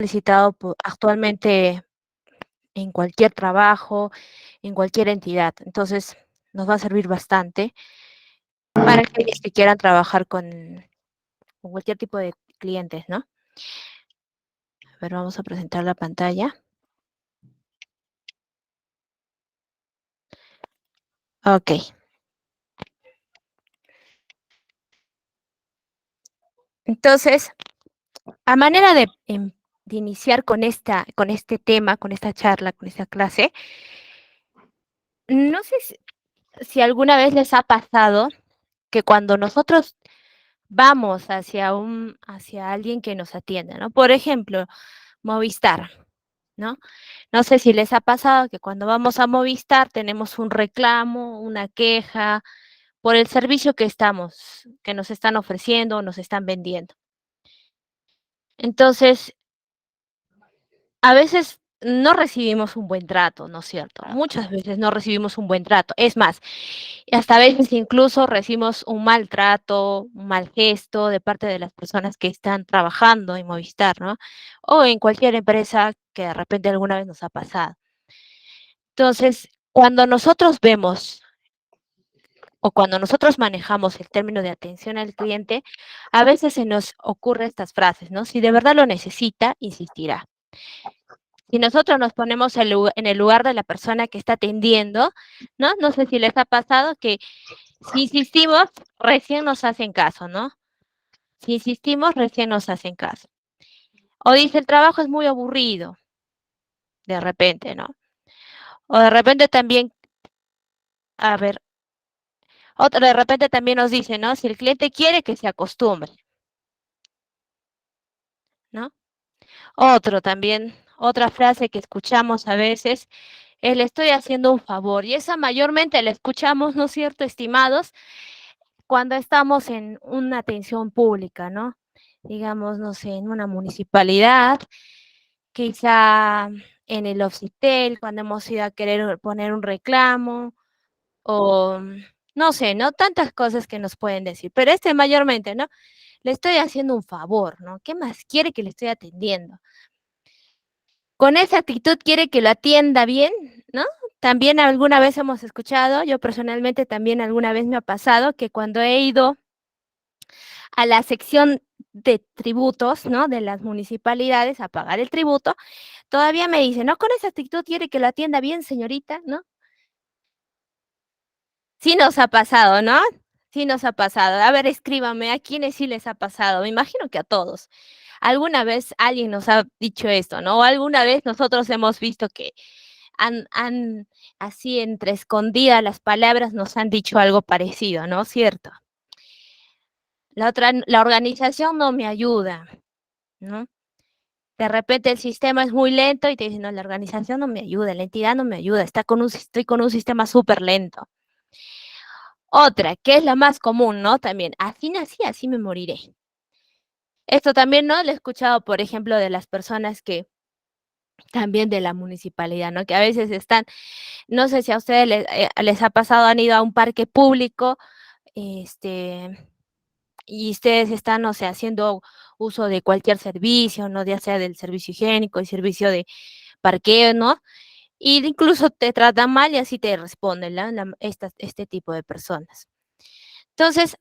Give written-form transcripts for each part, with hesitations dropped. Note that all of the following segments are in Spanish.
solicitado actualmente en cualquier trabajo, en cualquier entidad. Entonces, nos va a servir bastante para aquellos que quieran trabajar con cualquier tipo de clientes, ¿no? A ver, vamos a presentar la pantalla. Ok. Entonces, a manera de iniciar con este tema, con esta charla, con esta clase, no sé si alguna vez les ha pasado que cuando nosotros vamos hacia alguien que nos atienda, ¿no? Por ejemplo, Movistar, ¿no? No sé si les ha pasado que cuando vamos a Movistar tenemos un reclamo, una queja por el servicio que nos están ofreciendo o nos están vendiendo. Entonces, a veces no recibimos un buen trato, ¿no es cierto? Muchas veces no recibimos un buen trato. Es más, hasta a veces incluso recibimos un maltrato, un mal gesto de parte de las personas que están trabajando en Movistar, ¿no? O en cualquier empresa que de repente alguna vez nos ha pasado. Entonces, cuando nosotros vemos o cuando nosotros manejamos el término de atención al cliente, a veces se nos ocurren estas frases, ¿no? Si de verdad lo necesita, insistirá. Si nosotros nos ponemos en el lugar de la persona que está atendiendo, ¿no? No sé si les ha pasado que si insistimos, recién nos hacen caso, ¿no? Si insistimos, recién nos hacen caso. O dice, el trabajo es muy aburrido, de repente, ¿no? O de repente también, a ver, otro de repente también nos dice, ¿no? Si el cliente quiere que se acostumbre, ¿no? Otro también, otra frase que escuchamos a veces, es le estoy haciendo un favor. Y esa mayormente la escuchamos, ¿no es cierto, estimados? Cuando estamos en una atención pública, ¿no? Digamos, no sé, en una municipalidad, quizá en el Ofcitel, cuando hemos ido a querer poner un reclamo, o no sé, ¿no? Tantas cosas que nos pueden decir, pero mayormente, ¿no? Le estoy haciendo un favor, ¿no? ¿Qué más quiere que le estoy atendiendo? Con esa actitud quiere que lo atienda bien, ¿no? También alguna vez hemos escuchado, yo personalmente también alguna vez me ha pasado que cuando he ido a la sección de tributos, ¿no? De las municipalidades a pagar el tributo, todavía me dicen, no, con esa actitud quiere que lo atienda bien, señorita, ¿no? Sí nos ha pasado, ¿no? Sí nos ha pasado. A ver, escríbame, ¿a quiénes sí les ha pasado? Me imagino que a todos. Alguna vez alguien nos ha dicho esto, ¿no? O alguna vez nosotros hemos visto que han así entre escondidas las palabras nos han dicho algo parecido, ¿no? ¿Cierto? La organización no me ayuda, ¿no? De repente el sistema es muy lento y te dicen, no, la organización no me ayuda, la entidad no me ayuda, estoy con un sistema súper lento. Otra, que es la más común, ¿no? También, así nací, así me moriré. Esto también, ¿no? Lo he escuchado, por ejemplo, de las personas que también de la municipalidad, ¿no? Que a veces están, no sé si a ustedes les ha pasado, han ido a un parque público, este, y ustedes están, no sé, haciendo uso de cualquier servicio, ¿no? Ya sea del servicio higiénico, el servicio de parqueo, ¿no? Y incluso te tratan mal y así te responden, este tipo de personas. Entonces,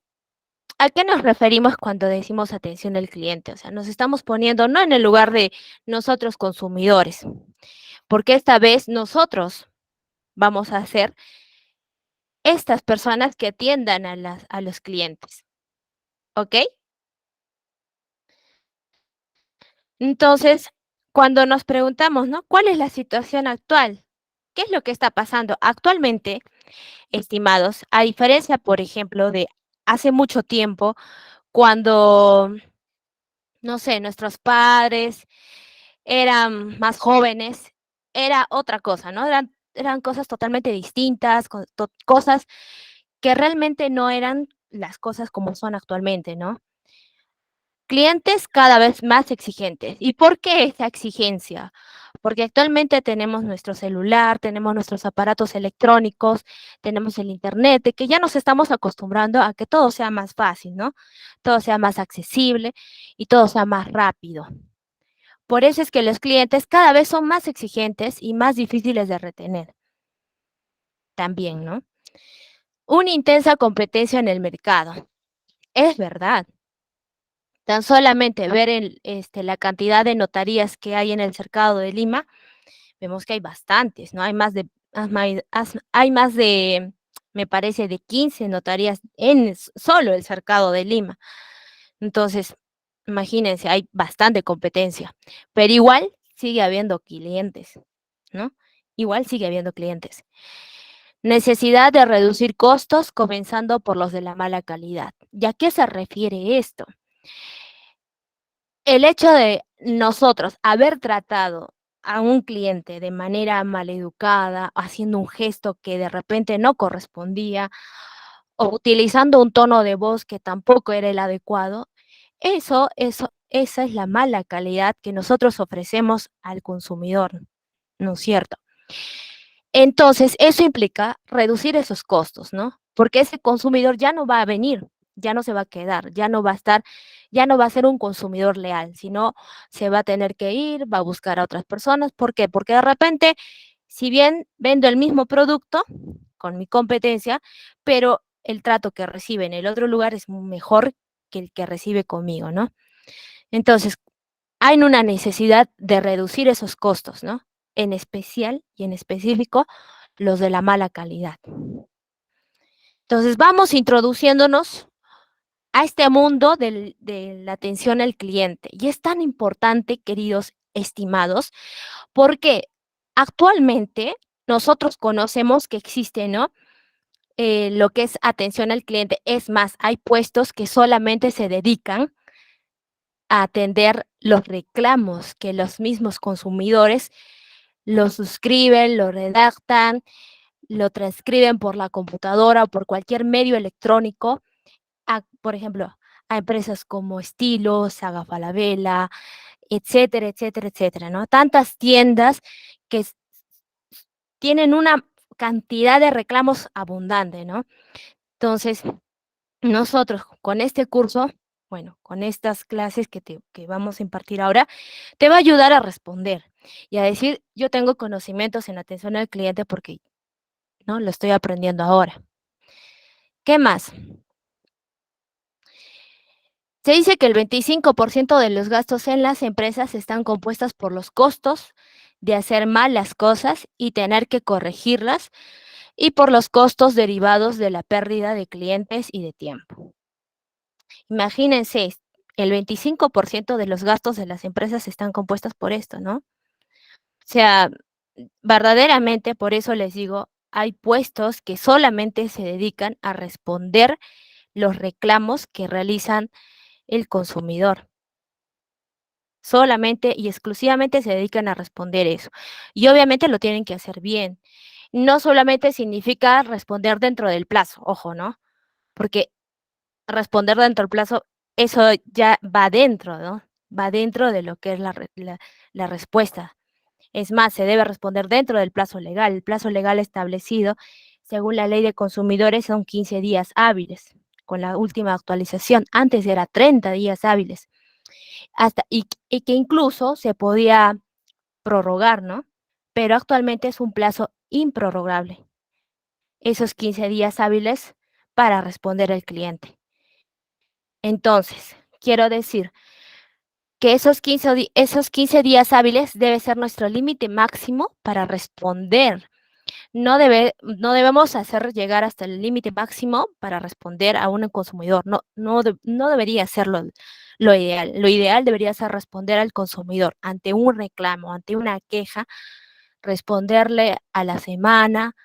¿a qué nos referimos cuando decimos atención al cliente? O sea, nos estamos poniendo no en el lugar de nosotros consumidores, porque esta vez nosotros vamos a ser estas personas que atiendan a los clientes, ¿ok? Entonces, cuando nos preguntamos, ¿no? ¿Cuál es la situación actual? ¿Qué es lo que está pasando actualmente, estimados? A diferencia, por ejemplo, de hace mucho tiempo, cuando, no sé, nuestros padres eran más jóvenes, era otra cosa, ¿no? Eran cosas totalmente distintas, cosas que realmente no eran las cosas como son actualmente, ¿no? Clientes cada vez más exigentes. ¿Y por qué esa exigencia? Porque actualmente tenemos nuestro celular, tenemos nuestros aparatos electrónicos, tenemos el internet, de que ya nos estamos acostumbrando a que todo sea más fácil, ¿no? Todo sea más accesible y todo sea más rápido. Por eso es que los clientes cada vez son más exigentes y más difíciles de retener también, ¿no? Una intensa competencia en el mercado. Es verdad. Tan solamente ver la cantidad de notarías que hay en el cercado de Lima, vemos que hay bastantes, ¿no? Hay más de, me parece, de 15 notarías en solo el cercado de Lima. Entonces, imagínense, hay bastante competencia, pero igual sigue habiendo clientes, ¿no? Igual sigue habiendo clientes. Necesidad de reducir costos, comenzando por los de la mala calidad. ¿Y a qué se refiere esto? El hecho de nosotros haber tratado a un cliente de manera maleducada, haciendo un gesto que de repente no correspondía, o utilizando un tono de voz que tampoco era el adecuado, esa es la mala calidad que nosotros ofrecemos al consumidor, ¿no es cierto? Entonces, eso implica reducir esos costos, ¿no? Porque ese consumidor ya no va a venir, ya no se va a quedar, ya no va a estar, ya no va a ser un consumidor leal, sino se va a tener que ir, va a buscar a otras personas. ¿Por qué? Porque de repente, si bien vendo el mismo producto con mi competencia, pero el trato que recibe en el otro lugar es mejor que el que recibe conmigo, ¿no? Entonces, hay una necesidad de reducir esos costos, ¿no? En especial y en específico los de la mala calidad. Entonces, vamos introduciéndonos a este mundo de la atención al cliente. Y es tan importante, queridos estimados, porque actualmente nosotros conocemos que existe, ¿no? Lo que es atención al cliente. Es más, hay puestos que solamente se dedican a atender los reclamos que los mismos consumidores lo suscriben, lo redactan, lo transcriben por la computadora o por cualquier medio electrónico, por ejemplo, a empresas como Estilo, Saga Falabella, etcétera, etcétera, etcétera, ¿no? Tantas tiendas que tienen una cantidad de reclamos abundante, ¿no? Entonces, nosotros con este curso, bueno, con estas clases que vamos a impartir ahora, te va a ayudar a responder y a decir, yo tengo conocimientos en atención al cliente porque, ¿no? Lo estoy aprendiendo ahora. ¿Qué más? Se dice que el 25% de los gastos en las empresas están compuestas por los costos de hacer mal las cosas y tener que corregirlas y por los costos derivados de la pérdida de clientes y de tiempo. Imagínense, el 25% de los gastos de las empresas están compuestas por esto, ¿no? O sea, verdaderamente, por eso les digo, hay puestos que solamente se dedican a responder los reclamos que realizan el consumidor. Solamente y exclusivamente se dedican a responder eso. Y obviamente lo tienen que hacer bien. No solamente significa responder dentro del plazo, ojo, ¿no? Porque responder dentro del plazo, eso ya va dentro, ¿no? Va dentro de lo que es la respuesta. Es más, se debe responder dentro del plazo legal. El plazo legal establecido, según la ley de consumidores, son 15 días hábiles, con la última actualización. Antes era 30 días hábiles. Y que incluso se podía prorrogar, ¿no? Pero actualmente es un plazo improrrogable. Esos 15 días hábiles para responder al cliente. Entonces, quiero decir que esos 15 días hábiles debe ser nuestro límite máximo para responder. No debemos hacer llegar hasta el límite máximo para responder a un consumidor. No debería ser lo ideal. Lo ideal debería ser responder al consumidor ante un reclamo, ante una queja, responderle a la semana,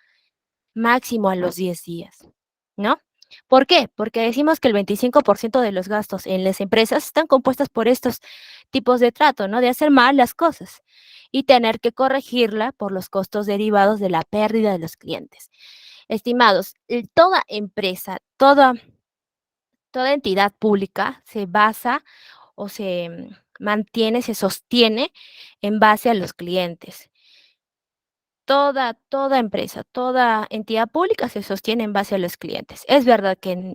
máximo a los 10 días, ¿no? ¿Por qué? Porque decimos que el 25% de los gastos en las empresas están compuestas por estos tipos de trato, ¿no? De hacer mal las cosas y tener que corregirla por los costos derivados de la pérdida de los clientes. Estimados, toda empresa, toda entidad pública se basa o se mantiene, se sostiene en base a los clientes. Toda empresa, toda entidad pública se sostiene en base a los clientes. Es verdad que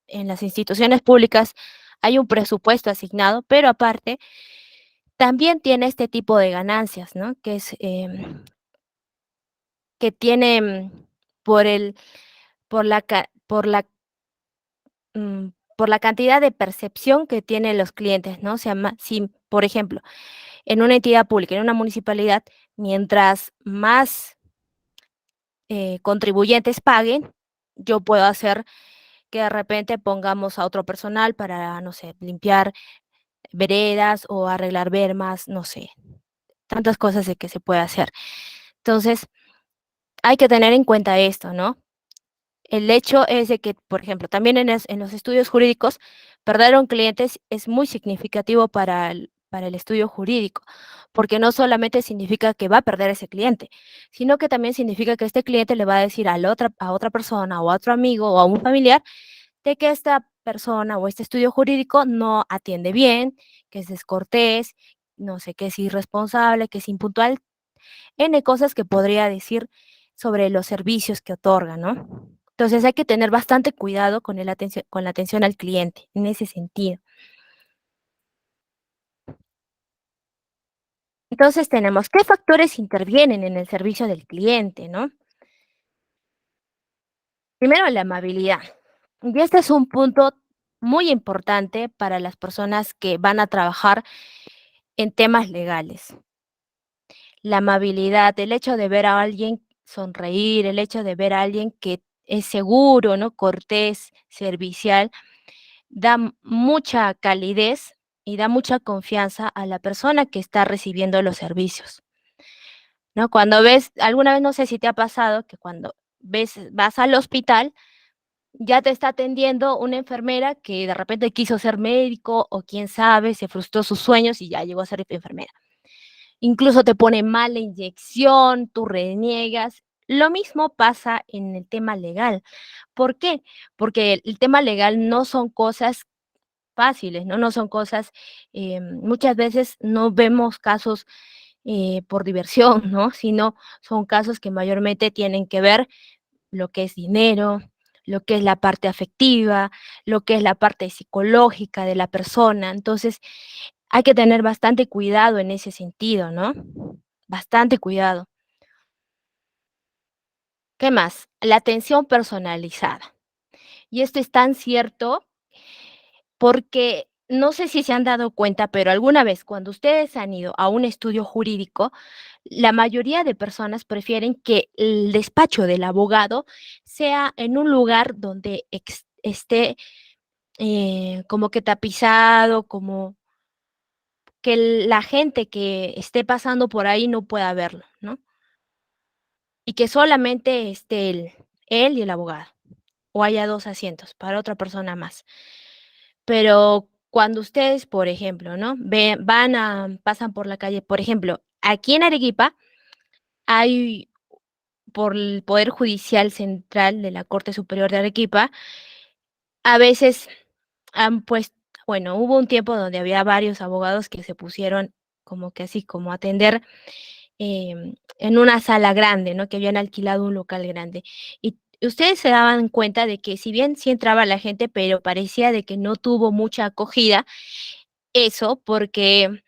en las instituciones públicas hay un presupuesto asignado, pero aparte También tiene este tipo de ganancias, ¿no? Que tiene por el, por la, mm, por la cantidad de percepción que tienen los clientes, ¿no? O sea, si, por ejemplo, en una entidad pública, en una municipalidad, mientras más contribuyentes paguen, yo puedo hacer que de repente pongamos a otro personal para, no sé, limpiar veredas o arreglar vermas, no sé, tantas cosas de que se puede hacer. Entonces, hay que tener en cuenta esto, ¿no? El hecho es de que, por ejemplo, también en los estudios jurídicos, perder a un cliente es muy significativo para el estudio jurídico, porque no solamente significa que va a perder ese cliente, sino que también significa que este cliente le va a decir a otra persona o a otro amigo o a un familiar de que esta persona o este estudio jurídico no atiende bien, que es descortés, no sé, que es irresponsable, que es impuntual, N cosas que podría decir sobre los servicios que otorga, ¿no? Entonces hay que tener bastante cuidado con la atención al cliente en ese sentido. Entonces tenemos qué factores intervienen en el servicio del cliente, ¿no? Primero, la amabilidad. Y este es un punto muy importante para las personas que van a trabajar en temas legales. La amabilidad, el hecho de ver a alguien sonreír, el hecho de ver a alguien que es seguro, ¿no? Cortés, servicial, da mucha calidez y da mucha confianza a la persona que está recibiendo los servicios, ¿no? Cuando ves, alguna vez no sé si te ha pasado que cuando vas al hospital, ya te está atendiendo una enfermera que de repente quiso ser médico o quién sabe, se frustró sus sueños y ya llegó a ser enfermera. Incluso te pone mal la inyección, tú reniegas. Lo mismo pasa en el tema legal. ¿Por qué? Porque el tema legal no son cosas fáciles, ¿no? No son cosas, muchas veces no vemos casos por diversión, ¿no? Sino son casos que mayormente tienen que ver lo que es dinero, lo que es la parte afectiva, lo que es la parte psicológica de la persona. Entonces, hay que tener bastante cuidado en ese sentido, ¿no? Bastante cuidado. ¿Qué más? La atención personalizada. Y esto es tan cierto porque no sé si se han dado cuenta, pero alguna vez cuando ustedes han ido a un estudio jurídico, la mayoría de personas prefieren que el despacho del abogado sea en un lugar donde esté como que tapizado, como que la gente que esté pasando por ahí no pueda verlo, ¿no? Y que solamente esté él y el abogado, o haya 2 asientos para otra persona más. Pero cuando ustedes, por ejemplo, ¿no? Pasan por la calle, por ejemplo, aquí en Arequipa hay, por el Poder Judicial Central de la Corte Superior de Arequipa, a veces han puesto, bueno, hubo un tiempo donde había varios abogados que se pusieron como que así, como a atender en una sala grande, ¿no? Que habían alquilado un local grande. Y ustedes se daban cuenta de que si bien sí entraba la gente, pero parecía de que no tuvo mucha acogida, eso porque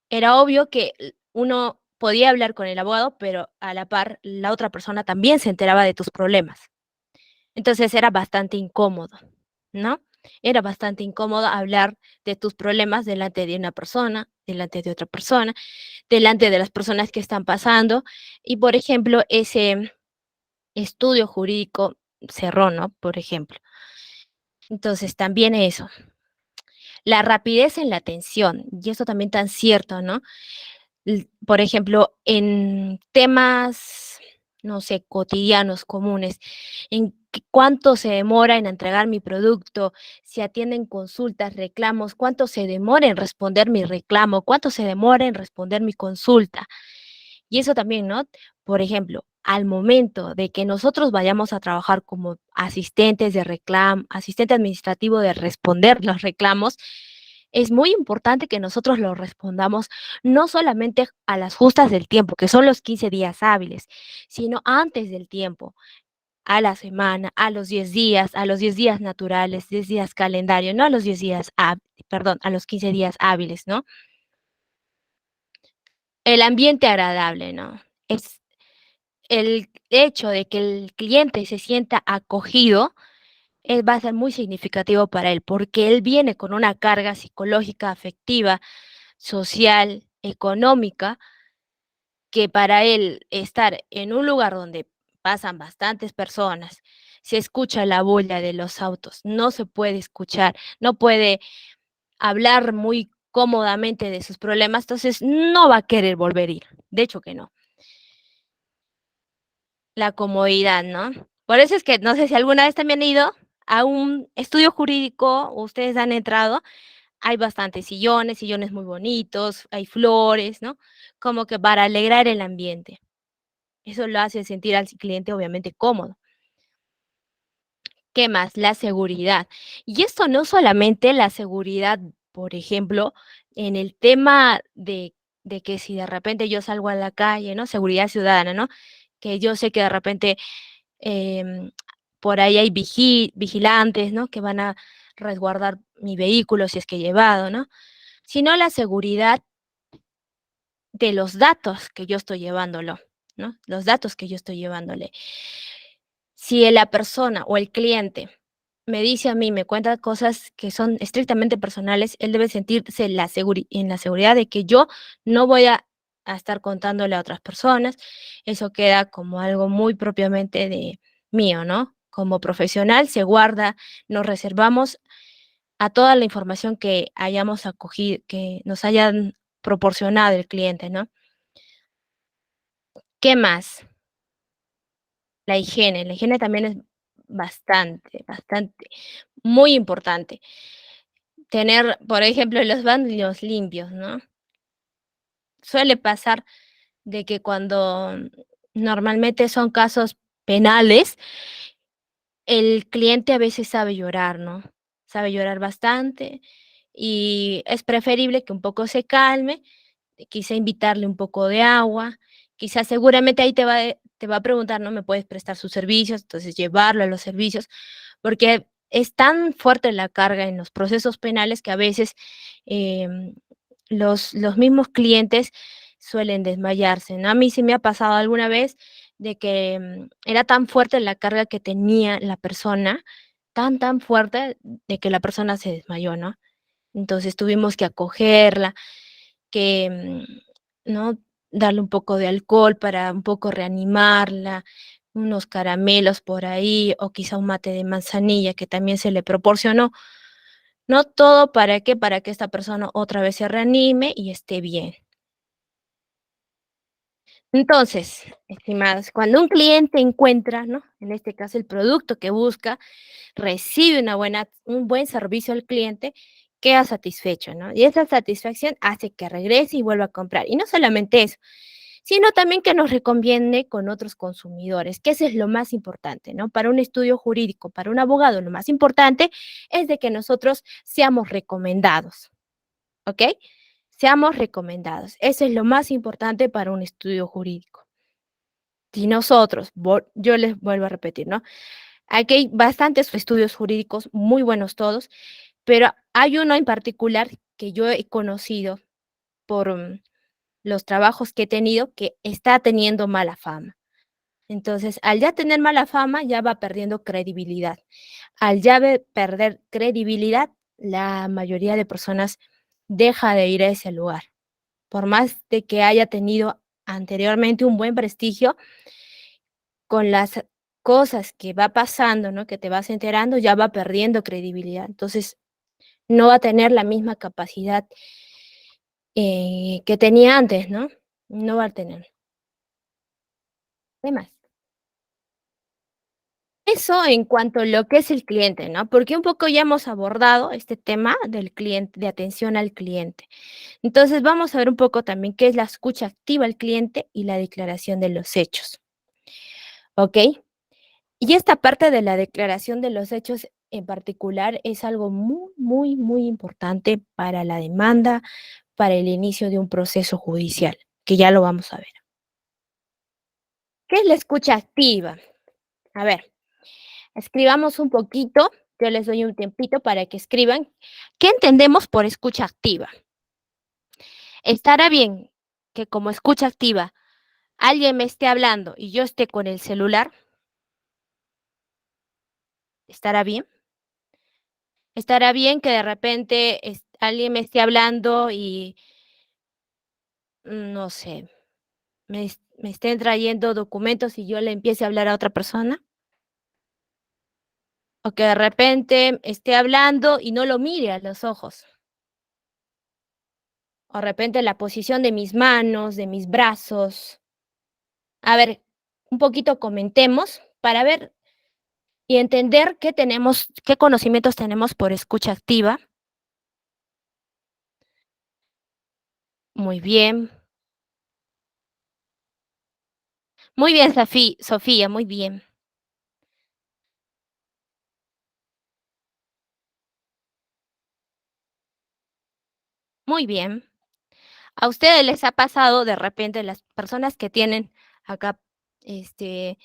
era obvio que uno podía hablar con el abogado, pero a la par la otra persona también se enteraba de tus problemas. Entonces era bastante incómodo, ¿no? Era bastante incómodo hablar de tus problemas delante de una persona, delante de otra persona, delante de las personas que están pasando. Y, por ejemplo, ese estudio jurídico cerró, ¿no? Por ejemplo. Entonces, también eso. La rapidez en la atención, y eso también tan cierto, ¿no? Por ejemplo, en temas, no sé, cotidianos, comunes, en cuánto se demora en entregar mi producto, si atienden consultas, reclamos, cuánto se demora en responder mi reclamo, cuánto se demora en responder mi consulta. Y eso también, ¿no? Por ejemplo, al momento de que nosotros vayamos a trabajar como asistentes de reclamo, asistente administrativo de responder los reclamos, es muy importante que nosotros los respondamos no solamente a las justas del tiempo, que son los 15 días hábiles, sino antes del tiempo, a la semana, a los 10 días, a los 10 días naturales, 10 días calendario, no a los 10 días, perdón, a los 15 días hábiles, ¿no? El ambiente agradable, ¿no? Es el hecho de que el cliente se sienta acogido, va a ser muy significativo para él, porque él viene con una carga psicológica, afectiva, social, económica, que para él estar en un lugar donde pasan bastantes personas, se escucha la bulla de los autos, no se puede escuchar, no puede hablar muy cómodamente de sus problemas, entonces no va a querer volver a ir, de hecho que no. La comodidad, ¿no? Por eso es que no sé si alguna vez también han ido a un estudio jurídico, o ustedes han entrado, hay bastantes sillones, sillones muy bonitos, hay flores, ¿no? Como que para alegrar el ambiente. Eso lo hace sentir al cliente obviamente cómodo. ¿Qué más? La seguridad. Y esto no solamente la seguridad, por ejemplo, en el tema de que si de repente yo salgo a la calle, ¿no? Seguridad ciudadana, ¿no? Que yo sé que de repente em, por ahí hay vigilantes, ¿no? Que van a resguardar mi vehículo si es que he llevado, ¿no? Sino la seguridad de los datos que yo estoy llevándolo, ¿no? Los datos que yo estoy llevándole. Si la persona o el cliente me dice a mí, me cuenta cosas que son estrictamente personales, él debe sentirse en la seguridad de que yo no voy a estar contándole a otras personas. Eso queda como algo muy propiamente de mío, ¿no? Como profesional se guarda, nos reservamos a toda la información que hayamos acogido, que nos hayan proporcionado el cliente, ¿no? ¿Qué más? La higiene también es bastante, muy importante. Tener, por ejemplo, los baños limpios, ¿no? Suele pasar de que cuando normalmente son casos penales, el cliente a veces sabe llorar, ¿no? Sabe llorar bastante y es preferible que un poco se calme, quizá invitarle un poco de agua, quizás seguramente ahí te va a preguntar, ¿no? ¿Me puedes prestar sus servicios? Entonces llevarlo a los servicios, porque es tan fuerte la carga en los procesos penales que a veces em, los mismos clientes suelen desmayarse, ¿no? A mí sí me ha pasado alguna vez de que era tan fuerte la carga que tenía la persona, tan fuerte, de que la persona se desmayó, ¿no? Entonces tuvimos que acogerla, que, ¿no? Darle un poco de alcohol para un poco reanimarla, unos caramelos por ahí, o quizá un mate de manzanilla que también se le proporcionó. No todo, ¿para qué? Para que esta persona otra vez se reanime y esté bien. Entonces, estimados, cuando un cliente encuentra, ¿no? En este caso, el producto que busca, recibe un buen servicio al cliente, queda satisfecho, ¿no? Y esa satisfacción hace que regrese y vuelva a comprar. Y no solamente eso, sino también que nos recomiende con otros consumidores, que eso es lo más importante, ¿no? Para un estudio jurídico, para un abogado, lo más importante es de que nosotros seamos recomendados, ¿ok? Seamos recomendados. Eso es lo más importante para un estudio jurídico. Si nosotros, yo les vuelvo a repetir, ¿no? Aquí hay bastantes estudios jurídicos, muy buenos todos, pero hay uno en particular que yo he conocido por los trabajos que he tenido que está teniendo mala fama. Entonces, al ya tener mala fama, ya va perdiendo credibilidad. Al ya perder credibilidad, la mayoría de personas deja de ir a ese lugar. Por más de que haya tenido anteriormente un buen prestigio, con las cosas que va pasando, ¿no? Que te vas enterando, ya va perdiendo credibilidad. Entonces, no va a tener la misma capacidad, que tenía antes, ¿no? No va a tener. ¿Qué más? Eso en cuanto a lo que es el cliente, ¿no? Porque un poco ya hemos abordado este tema del cliente, de atención al cliente. Entonces, vamos a ver un poco también qué es la escucha activa al cliente y la declaración de los hechos, ¿ok? Y esta parte de la declaración de los hechos en particular es algo muy importante para la demanda, para el inicio de un proceso judicial, que ya lo vamos a ver. ¿Qué es la escucha activa? A ver, escribamos un poquito, yo les doy un tiempito para que escriban. ¿Qué entendemos por escucha activa? Estará bien. que como escucha activa alguien me esté hablando y yo esté con el celular, ¿estará bien? ¿Estará bien que de repente alguien me esté hablando y, no sé, me estén trayendo documentos y yo le empiece a hablar a otra persona? O que de repente esté hablando y no lo mire a los ojos. O de repente la posición de mis manos, de mis brazos. A ver, un poquito comentemos para ver y entender qué conocimientos tenemos por escucha activa. Muy bien. Muy bien, Sofía, muy bien. Muy bien. ¿A ustedes les ha pasado de repente las personas que tienen acá, este,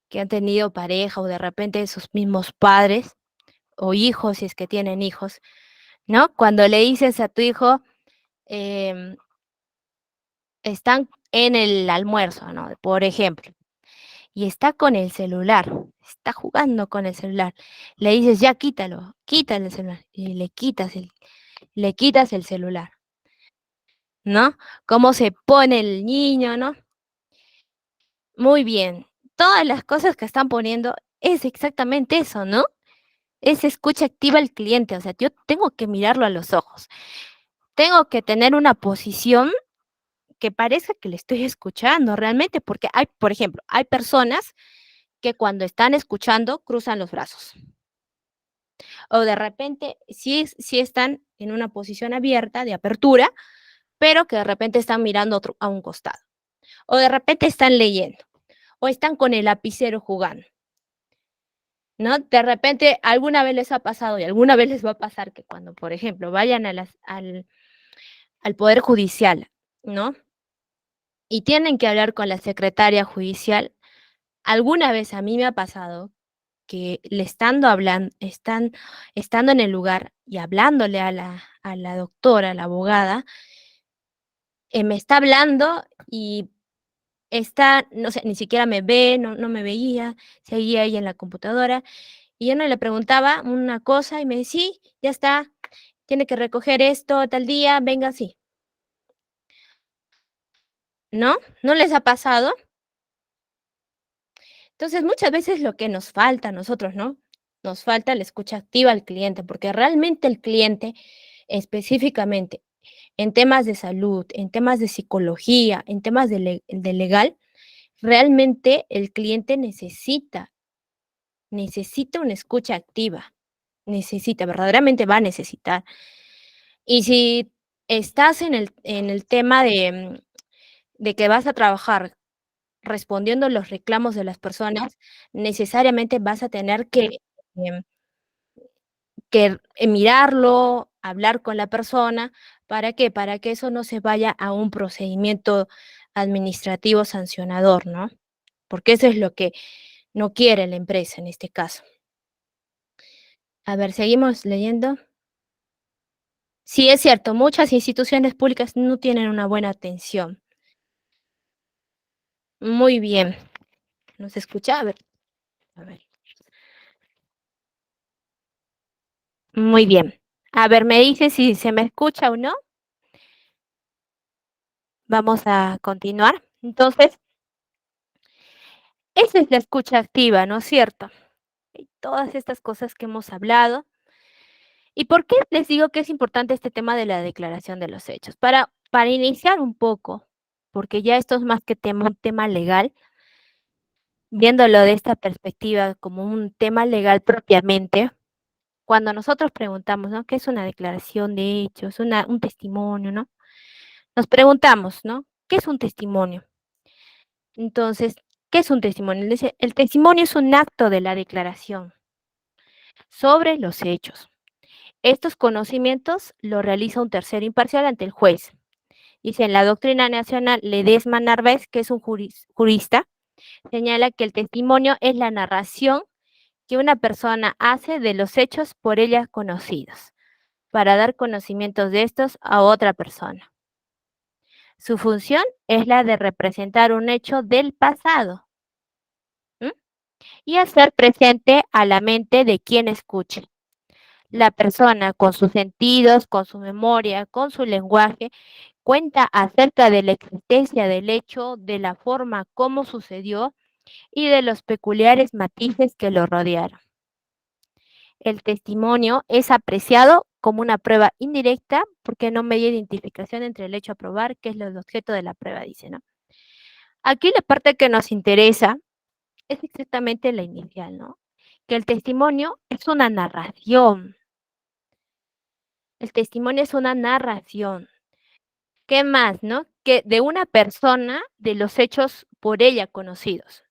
que han tenido pareja o de repente sus mismos padres o hijos, si es que tienen hijos, ¿no? Cuando le dices a tu hijo, em, están en el almuerzo, ¿no? Por ejemplo, y está con el celular, está jugando con el celular. Le dices, ya quítalo, quítale el celular, y le quitas el celular, ¿no? Cómo se pone el niño, ¿no? Muy bien. Todas las cosas que están poniendo es exactamente eso, ¿no? Es escucha activa al cliente, o sea, yo tengo que mirarlo a los ojos. Tengo que tener una posición que parezca que le estoy escuchando realmente, porque hay, por ejemplo, hay personas que cuando están escuchando cruzan los brazos o de repente sí están en una posición abierta, de apertura, pero que de repente están mirando a un costado o de repente están leyendo o están con el lapicero jugando. ¿No? De repente, alguna vez les ha pasado y alguna vez les va a pasar que cuando, por ejemplo, vayan al poder judicial, ¿no? Y tienen que hablar con la secretaria judicial. Alguna vez a mí me ha pasado que le estando en el lugar y hablándole a la doctora, a la abogada, me está hablando y está, no sé, ni siquiera me ve, no me veía, seguía ahí en la computadora. Y yo no le preguntaba una cosa y me decía: "Sí, ya está, tiene que recoger esto tal día, venga así", ¿no? ¿No les ha pasado? Entonces, muchas veces lo que nos falta a nosotros, ¿no? Nos falta la escucha activa al cliente, porque realmente el cliente, específicamente en temas de salud, en temas de psicología, en temas de legal, realmente el cliente necesita una escucha activa, necesita, verdaderamente va a necesitar. Y si estás en el tema de que vas a trabajar respondiendo los reclamos de las personas, necesariamente vas a tener em, mirarlo, hablar con la persona, ¿para qué? Para que eso no se vaya a un procedimiento administrativo sancionador, ¿no? Porque eso es lo que no quiere la empresa en este caso. A ver, seguimos leyendo. Sí, es cierto, muchas instituciones públicas no tienen una buena atención. Muy bien, ¿nos escucha? A ver, muy bien. A ver, me dice si se me escucha o no. Vamos a continuar. Entonces, esa es la escucha activa, ¿no es cierto? Y todas estas cosas que hemos hablado. ¿Y por qué les digo que es importante este tema de la declaración de los hechos? Para iniciar un poco, porque ya esto es más que un tema legal, viéndolo de esta perspectiva como un tema legal propiamente, cuando nosotros preguntamos, ¿no? ¿Qué es una declaración de hechos, un testimonio, ¿no? Nos preguntamos, ¿no? ¿Qué es un testimonio? Entonces, ¿qué es un testimonio? Dice, el testimonio es un acto de la declaración sobre los hechos. Estos conocimientos lo realiza un tercero imparcial ante el juez. Dice, en la doctrina nacional, Ledesma Narváez, que es un jurista, señala que el testimonio es la narración que una persona hace de los hechos por ella conocidos, para dar conocimientos de estos a otra persona. Su función es la de representar un hecho del pasado, ¿m? Y hacer presente a la mente de quien escuche. La persona, con sus sentidos, con su memoria, con su lenguaje, cuenta acerca de la existencia del hecho, de la forma como sucedió y de los peculiares matices que lo rodearon. El testimonio es apreciado como una prueba indirecta porque no media identificación entre el hecho a probar, que es el objeto de la prueba, dice, ¿no? Aquí la parte que nos interesa es exactamente la inicial, ¿no? Que el testimonio es una narración. El testimonio es una narración. ¿Qué más, no? Que de una persona, de los hechos por ella conocidos.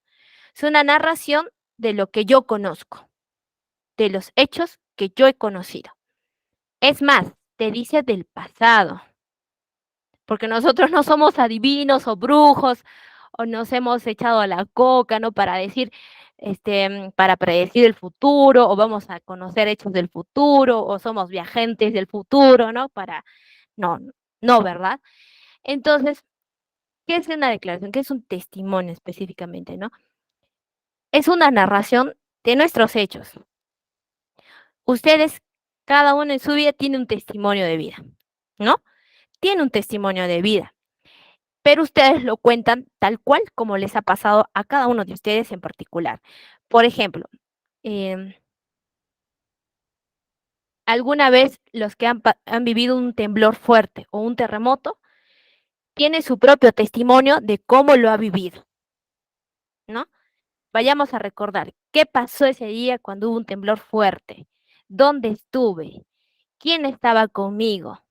Es una narración de lo que yo conozco, de los hechos que yo he conocido. Es más, te dice del pasado, porque nosotros no somos adivinos o brujos o nos hemos echado a la coca, ¿no? Para decir, para predecir el futuro o vamos a conocer hechos del futuro o somos viajantes del futuro, ¿no? No, no, ¿verdad? Entonces, ¿qué es una declaración? ¿Qué es un testimonio específicamente, no? Es una narración de nuestros hechos. Ustedes, cada uno en su vida tiene un testimonio de vida, ¿no? Tiene un testimonio de vida, pero ustedes lo cuentan tal cual como les ha pasado a cada uno de ustedes en particular. Por ejemplo, em, alguna vez los que han vivido un temblor fuerte o un terremoto tienen su propio testimonio de cómo lo ha vivido, ¿no? Vayamos a recordar qué pasó ese día cuando hubo un temblor fuerte, dónde estuve, quién estaba conmigo,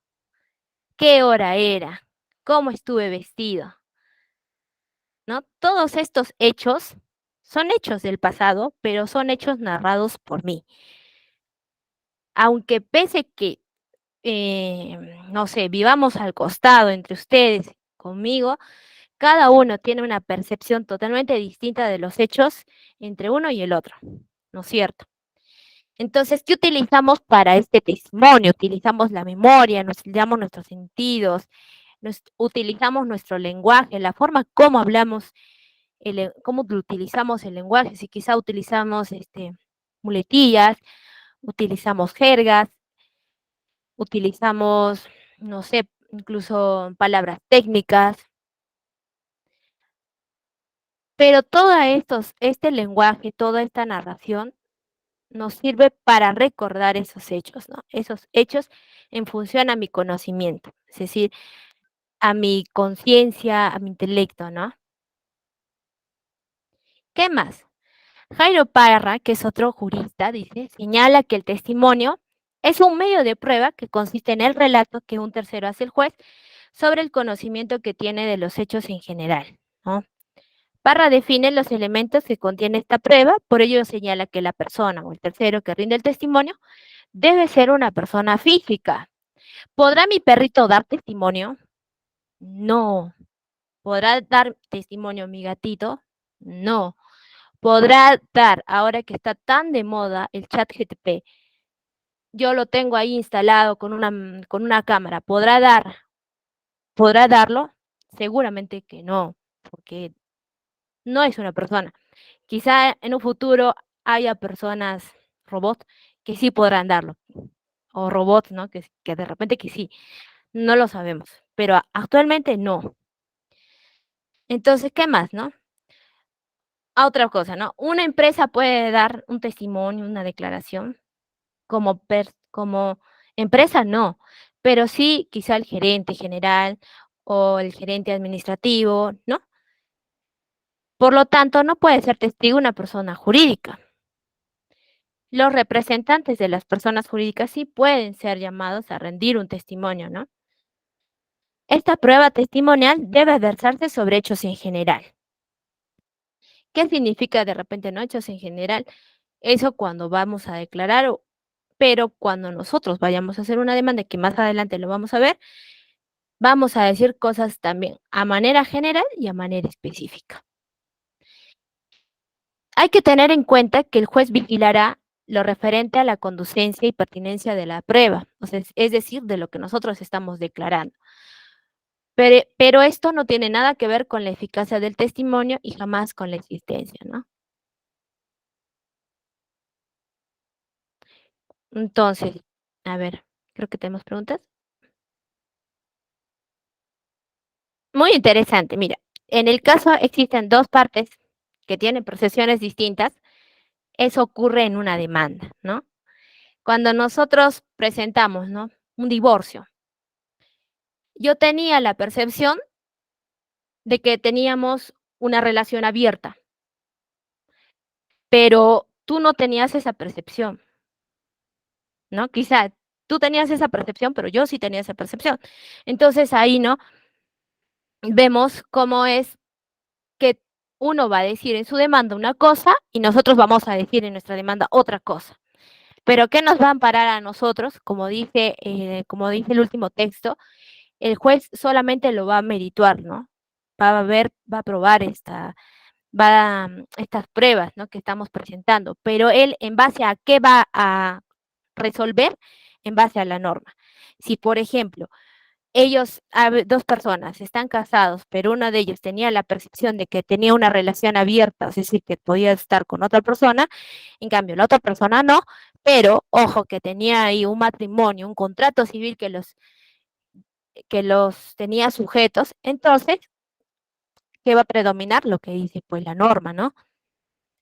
qué hora era, cómo estuve vestido, ¿no? Todos estos hechos son hechos del pasado, pero son hechos narrados por mí. Aunque pese que, no sé, vivamos al costado entre ustedes, conmigo, cada uno tiene una percepción totalmente distinta de los hechos entre uno y el otro, ¿no es cierto? Entonces, ¿qué utilizamos para este testimonio? Utilizamos la memoria, utilizamos nuestros sentidos, utilizamos nuestro lenguaje, la forma como hablamos, cómo utilizamos el lenguaje, si quizá utilizamos muletillas, utilizamos jergas, utilizamos, no sé, incluso palabras técnicas, pero todo este lenguaje, toda esta narración nos sirve para recordar esos hechos, ¿no? Esos hechos en función a mi conocimiento, es decir, a mi conciencia, a mi intelecto, ¿no? ¿Qué más? Jairo Parra, que es otro jurista, dice, señala que el testimonio es un medio de prueba que consiste en el relato que un tercero hace el juez sobre el conocimiento que tiene de los hechos en general, ¿no? Parra define los elementos que contiene esta prueba, por ello señala que la persona o el tercero que rinde el testimonio debe ser una persona física. ¿Podrá mi perrito dar testimonio? No. ¿Podrá dar testimonio mi gatito? No. ¿Podrá dar, ahora que está tan de moda el chat GTP, yo lo tengo ahí instalado con una cámara, ¿podrá darlo? Seguramente que no, porque no es una persona. Quizá en un futuro haya personas, robots, que sí podrán darlo, o robots, ¿no? Que de repente que sí, no lo sabemos, pero actualmente no. Entonces, ¿qué más, no? Otra cosa, ¿no? Una empresa puede dar un testimonio, una declaración, como empresa no, pero sí quizá el gerente general o el gerente administrativo, ¿no? Por lo tanto, no puede ser testigo una persona jurídica. Los representantes de las personas jurídicas sí pueden ser llamados a rendir un testimonio, ¿no? Esta prueba testimonial debe versarse sobre hechos en general. ¿Qué significa de repente, no? Hechos en general. Eso cuando vamos a declarar, pero cuando nosotros vayamos a hacer una demanda, que más adelante lo vamos a ver, vamos a decir cosas también a manera general y a manera específica. Hay que tener en cuenta que el juez vigilará lo referente a la conducencia y pertinencia de la prueba, o sea, es decir, de lo que nosotros estamos declarando. pero esto no tiene nada que ver con la eficacia del testimonio y jamás con la existencia, ¿no? Entonces, a ver, creo que tenemos preguntas. Muy interesante, mira, en el caso existen dos partes que tienen procesiones distintas, eso ocurre en una demanda, ¿no? Cuando nosotros presentamos, ¿no? Un divorcio, yo tenía la percepción de que teníamos una relación abierta, pero tú no tenías esa percepción, ¿no? Quizá tú tenías esa percepción, pero yo sí tenía esa percepción. Entonces ahí, ¿no? Vemos cómo es que uno va a decir en su demanda una cosa y nosotros vamos a decir en nuestra demanda otra cosa. Pero ¿qué nos va a amparar a nosotros? Como dice el último texto, el juez solamente lo va a merituar, ¿no? Va a ver, va a probar estas pruebas, ¿no? Que estamos presentando, pero él en base a qué va a resolver, en base a la norma. Si, por ejemplo, dos personas están casados, pero uno de ellos tenía la percepción de que tenía una relación abierta, es decir, que podía estar con otra persona, en cambio la otra persona no, pero ojo, que tenía ahí un matrimonio, un contrato civil que los tenía sujetos, entonces, ¿qué va a predominar? Lo que dice pues la norma, ¿no?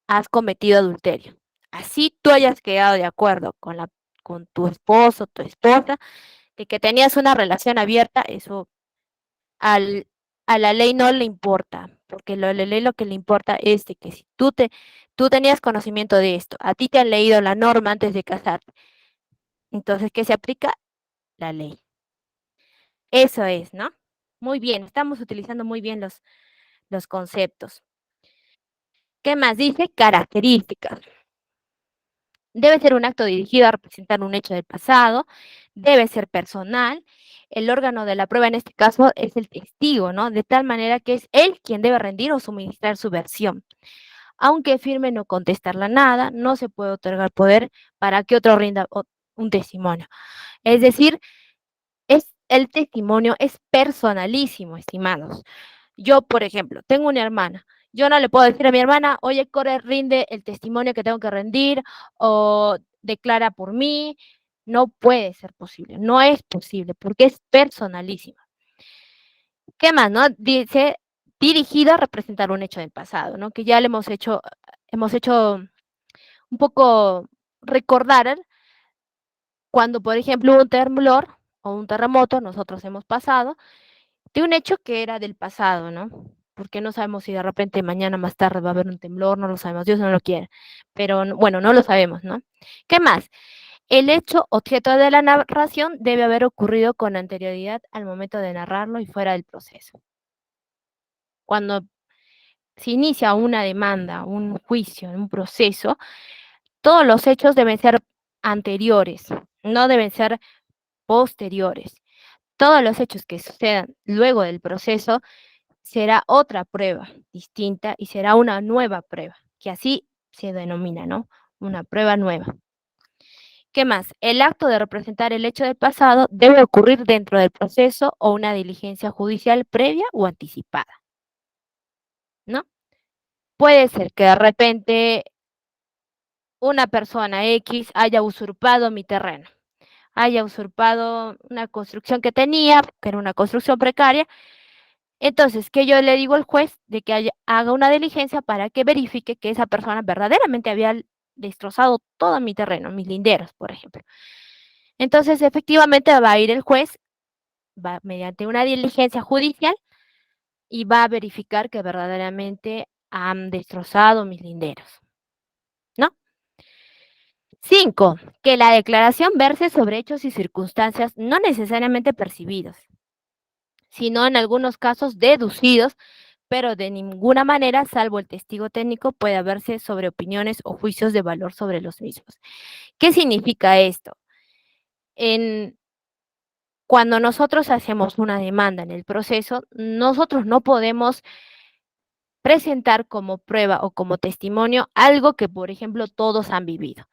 Has cometido adulterio. Así tú hayas quedado de acuerdo con tu esposo, tu esposa, de que tenías una relación abierta, eso al, a la ley no le importa, porque la ley lo que le importa es de que si tú tenías conocimiento de esto, a ti te han leído la norma antes de casarte, entonces, ¿qué se aplica? La ley. Eso es, ¿no? Muy bien, estamos utilizando muy bien los conceptos. ¿Qué más dice? Características. Debe ser un acto dirigido a representar un hecho del pasado, debe ser personal. El órgano de la prueba en este caso es el testigo, ¿no? De tal manera que es él quien debe rendir o suministrar su versión. Aunque firme no contestarla nada, no se puede otorgar poder para que otro rinda un testimonio. Es decir, el testimonio es personalísimo, estimados. Yo, por ejemplo, tengo una hermana. Yo no le puedo decir a mi hermana, oye, Core, rinde el testimonio que tengo que rendir o declara por mí. No puede ser posible, no es posible porque es personalísimo. ¿Qué más, no? Dice, dirigido a representar un hecho del pasado, ¿no? Que ya le hemos hecho un poco recordar cuando, por ejemplo, hubo un temblor o un terremoto, nosotros hemos pasado, de un hecho que era del pasado, ¿no? Porque no sabemos si de repente mañana más tarde va a haber un temblor, no lo sabemos, Dios no lo quiere, pero bueno, no lo sabemos, ¿no? ¿Qué más? El hecho objeto de la narración debe haber ocurrido con anterioridad al momento de narrarlo y fuera del proceso. Cuando se inicia una demanda, un juicio, un proceso, todos los hechos deben ser anteriores, no deben ser posteriores. Todos los hechos que sucedan luego del proceso será otra prueba distinta y será una nueva prueba, que así se denomina, ¿no? Una prueba nueva. ¿Qué más? El acto de representar el hecho del pasado debe ocurrir dentro del proceso o una diligencia judicial previa o anticipada, ¿no? Puede ser que de repente una persona X haya usurpado mi terreno, haya usurpado una construcción que tenía, que era una construcción precaria. Entonces, que yo le digo al juez de que haga una diligencia para que verifique que esa persona verdaderamente había destrozado todo mi terreno, mis linderos, por ejemplo. Entonces, efectivamente va a ir el juez, va mediante una diligencia judicial y va a verificar que verdaderamente han destrozado mis linderos, ¿no? 5. Que la declaración verse sobre hechos y circunstancias no necesariamente percibidos, sino en algunos casos deducidos, pero de ninguna manera, salvo el testigo técnico, puede haberse sobre opiniones o juicios de valor sobre los mismos. ¿Qué significa esto? En, cuando nosotros hacemos una demanda en el proceso, nosotros no podemos presentar como prueba o como testimonio algo que, por ejemplo, todos han vivido,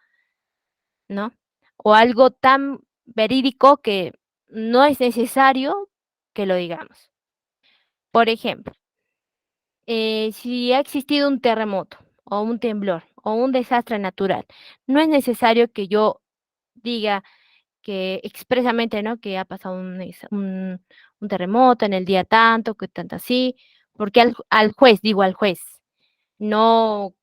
¿no? O algo tan verídico que no es necesario que lo digamos. Por ejemplo, si ha existido un terremoto o un temblor o un desastre natural, no es necesario que yo diga que expresamente, ¿no? Que ha pasado un terremoto en el día tanto, que tanto así, porque al juez, digo al juez, no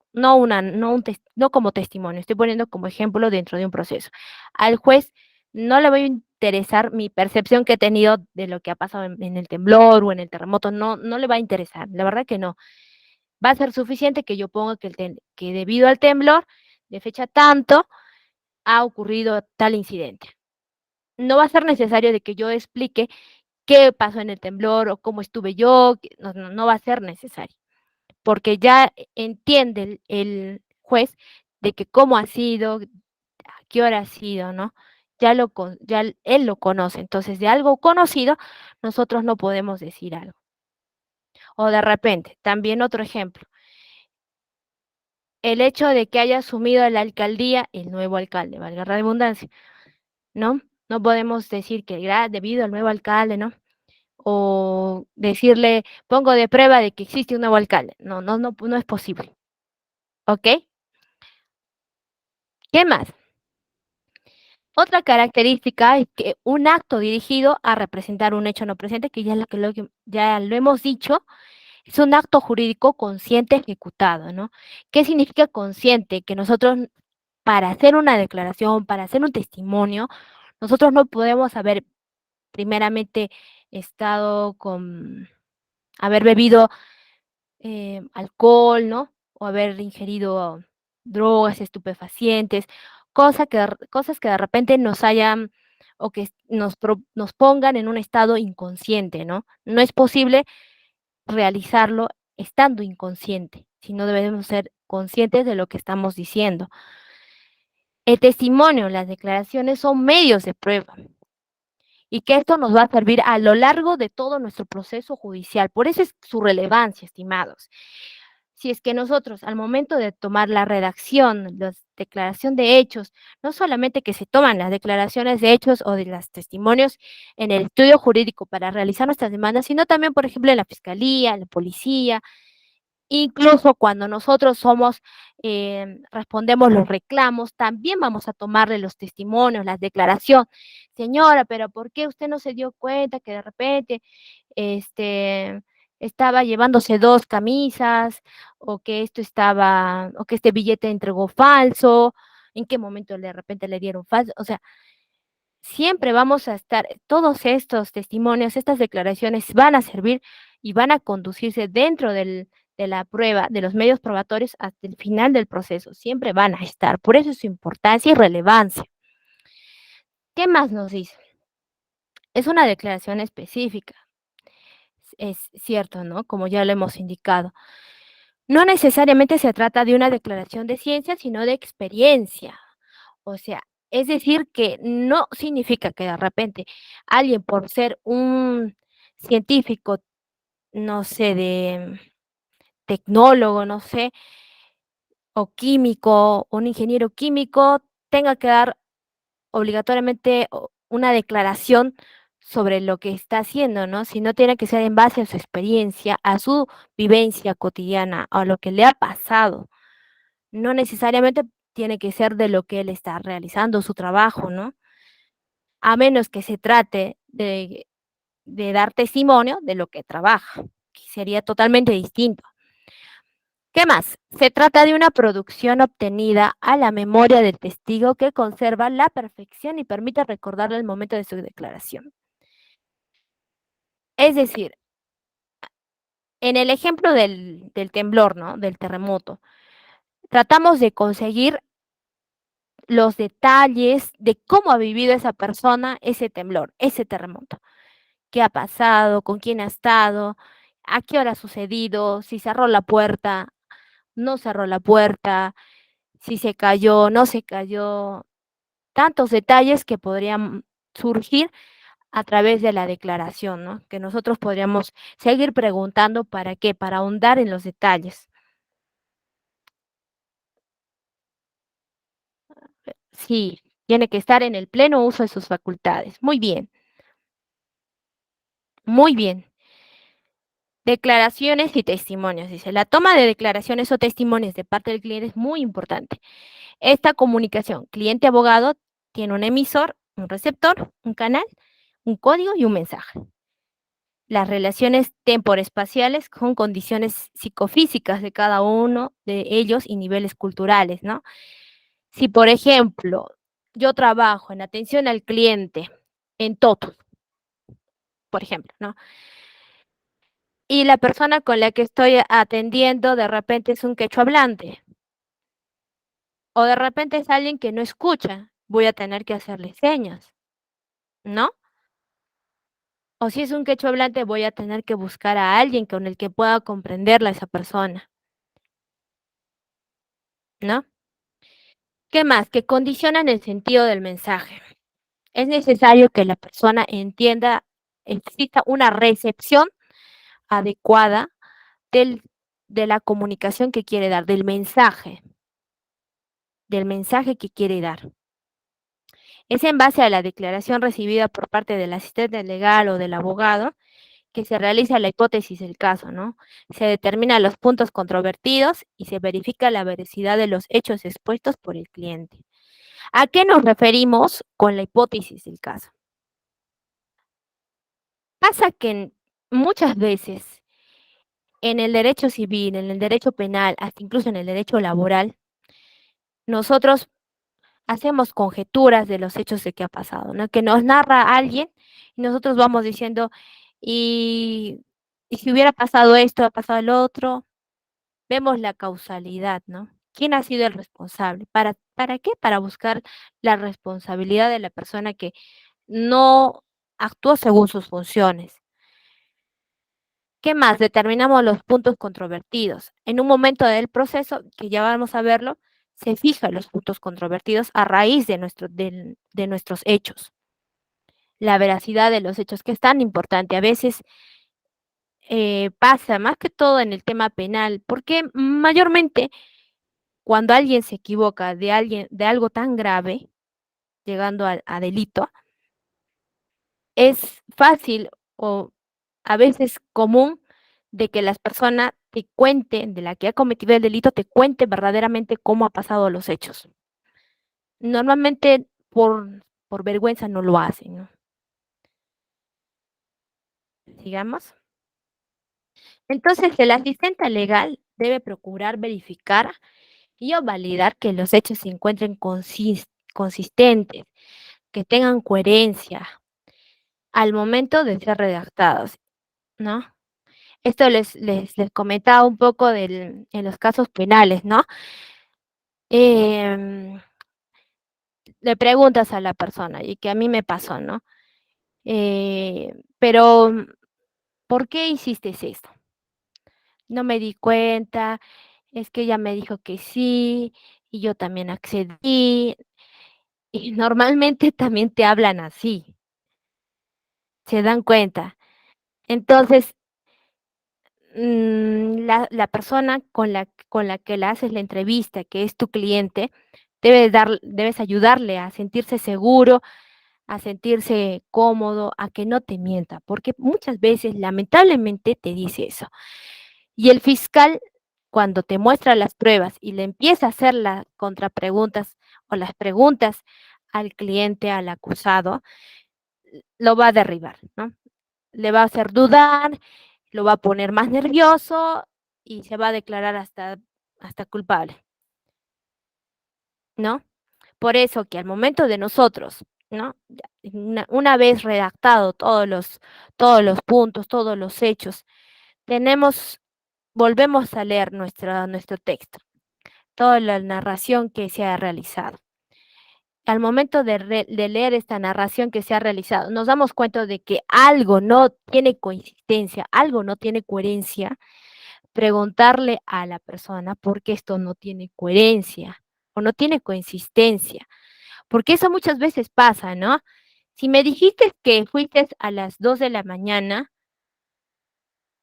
como testimonio, estoy poniendo como ejemplo dentro de un proceso. Al juez no le va a interesar mi percepción que he tenido de lo que ha pasado en el temblor o en el terremoto, no le va a interesar, la verdad que no. Va a ser suficiente que yo ponga que debido al temblor de fecha tanto ha ocurrido tal incidente. No va a ser necesario de que yo explique qué pasó en el temblor o cómo estuve yo, no va a ser necesario, porque ya entiende el juez de que cómo ha sido, a qué hora ha sido, ¿no? Ya él lo conoce, entonces de algo conocido nosotros no podemos decir algo. O de repente, también otro ejemplo, el hecho de que haya asumido la alcaldía el nuevo alcalde, valga la redundancia, ¿no? No podemos decir que debido al nuevo alcalde, ¿no? O decirle, pongo de prueba de que existe un nuevo alcalde. No es posible. ¿Ok? ¿Qué más? Otra característica es que un acto dirigido a representar un hecho no presente, que ya lo hemos dicho, es un acto jurídico consciente ejecutado, ¿no? ¿Qué significa consciente? Que nosotros, para hacer una declaración, para hacer un testimonio, nosotros no podemos haber primeramente estado haber bebido alcohol, ¿no? O haber ingerido drogas, estupefacientes, cosas que de repente nos hayan o que nos pongan en un estado inconsciente, ¿no? No es posible realizarlo estando inconsciente, sino debemos ser conscientes de lo que estamos diciendo. El testimonio, las declaraciones son medios de prueba y que esto nos va a servir a lo largo de todo nuestro proceso judicial. Por eso es su relevancia, estimados. Si es que nosotros, al momento de tomar la redacción, la declaración de hechos, no solamente que se toman las declaraciones de hechos o de los testimonios en el estudio jurídico para realizar nuestras demandas, sino también, por ejemplo, en la fiscalía, en la policía, incluso cuando nosotros respondemos los reclamos, también vamos a tomarle los testimonios, las declaraciones. Señora, pero ¿por qué usted no se dio cuenta que de repente este, estaba llevándose dos camisas o que este billete entregó falso? ¿En qué momento de repente le dieron falso? O sea, siempre vamos a estar, todos estos testimonios, estas declaraciones van a servir y van a conducirse dentro de la prueba, de los medios probatorios hasta el final del proceso. Siempre van a estar. Por eso es su importancia y relevancia. ¿Qué más nos dice? Es una declaración específica. Es cierto, ¿no? Como ya lo hemos indicado. No necesariamente se trata de una declaración de ciencia, sino de experiencia. O sea, es decir, que no significa que de repente alguien por ser un científico, no sé, de tecnólogo, no sé, o químico, un ingeniero químico, tenga que dar obligatoriamente una declaración sobre lo que está haciendo, ¿no? Sino tiene que ser en base a su experiencia, a su vivencia cotidiana, a lo que le ha pasado. No necesariamente tiene que ser de lo que él está realizando, su trabajo, ¿no? A menos que se trate de dar testimonio de lo que trabaja, que sería totalmente distinto. ¿Qué más? Se trata de una producción obtenida a la memoria del testigo que conserva la perfección y permite recordarle el momento de su declaración. Es decir, en el ejemplo del temblor, ¿no? Del terremoto, tratamos de conseguir los detalles de cómo ha vivido esa persona ese temblor, ese terremoto. ¿Qué ha pasado? ¿Con quién ha estado? ¿A qué hora ha sucedido? ¿Si cerró la puerta? ¿No cerró la puerta? ¿Si se cayó? ¿No se cayó? Tantos detalles que podrían surgir a través de la declaración, ¿no? Que nosotros podríamos seguir preguntando para qué, para ahondar en los detalles. Sí, tiene que estar en el pleno uso de sus facultades. Muy bien, muy bien. Declaraciones y testimonios. Dice, la toma de declaraciones o testimonios de parte del cliente es muy importante. Esta comunicación cliente-abogado tiene un emisor, un receptor, un canal, un código y un mensaje. Las relaciones temporespaciales con condiciones psicofísicas de cada uno de ellos y niveles culturales, ¿no? Si, por ejemplo, yo trabajo en atención al cliente en Toto, por ejemplo, ¿no? Y la persona con la que estoy atendiendo de repente es un quechua hablante, o de repente es alguien que no escucha, voy a tener que hacerle señas, ¿no? O si es un quechua hablante, voy a tener que buscar a alguien con el que pueda comprenderla esa persona, ¿no? ¿Qué más? Que condicionan el sentido del mensaje. Es necesario que la persona entienda, exista una recepción adecuada del, de la comunicación que quiere dar, del mensaje que quiere dar. Es en base a la declaración recibida por parte del asistente legal o del abogado que se realiza la hipótesis del caso, ¿no? Se determinan los puntos controvertidos y se verifica la veracidad de los hechos expuestos por el cliente. ¿A qué nos referimos con la hipótesis del caso? Pasa que muchas veces en el derecho civil, en el derecho penal, hasta incluso en el derecho laboral, nosotros hacemos conjeturas de los hechos de qué ha pasado, ¿no? Que nos narra alguien y nosotros vamos diciendo, y, y si hubiera pasado esto, ha pasado el otro, vemos la causalidad, ¿no? ¿Quién ha sido el responsable? ¿Para qué? Para buscar la responsabilidad de la persona que no actuó según sus funciones. ¿Qué más? Determinamos los puntos controvertidos. En un momento del proceso, que ya vamos a verlo, se fijan los puntos controvertidos a raíz de nuestros hechos. La veracidad de los hechos, que es tan importante. A veces pasa, más que todo en el tema penal, porque mayormente cuando alguien se equivoca de algo tan grave, llegando a delito, es fácil o a veces común de que las personas te cuenten, de la que ha cometido el delito, te cuente verdaderamente cómo ha pasado los hechos. Normalmente por vergüenza no lo hacen, ¿no? Digamos. Entonces, el asistente legal debe procurar verificar y o validar que los hechos se encuentren consistentes, que tengan coherencia al momento de ser redactados, ¿no? Esto les comentaba un poco en los casos penales, ¿no? Em, Le preguntas a la persona, y que a mí me pasó, ¿no? Pero, ¿por qué hiciste esto? No me di cuenta, es que ella me dijo que sí, y yo también accedí, y normalmente también te hablan así, se dan cuenta. Entonces, la persona con la que le haces la entrevista, que es tu cliente, debes ayudarle a sentirse seguro, a sentirse cómodo, a que no te mienta, porque muchas veces lamentablemente te dice eso. Y el fiscal, cuando te muestra las pruebas y le empieza a hacer las contrapreguntas o las preguntas al cliente, al acusado, lo va a derribar, ¿no? Le va a hacer dudar, lo va a poner más nervioso y se va a declarar hasta culpable, ¿no? Por eso que al momento de nosotros, ¿no? Una vez redactado todos los puntos, todos los hechos, tenemos, volvemos a leer nuestro texto, toda la narración que se ha realizado. Al momento de leer esta narración que se ha realizado, nos damos cuenta de que algo no tiene consistencia, algo no tiene coherencia, preguntarle a la persona por qué esto no tiene coherencia o no tiene consistencia, porque eso muchas veces pasa, ¿no? Si me dijiste que fuiste a las 2 de la mañana,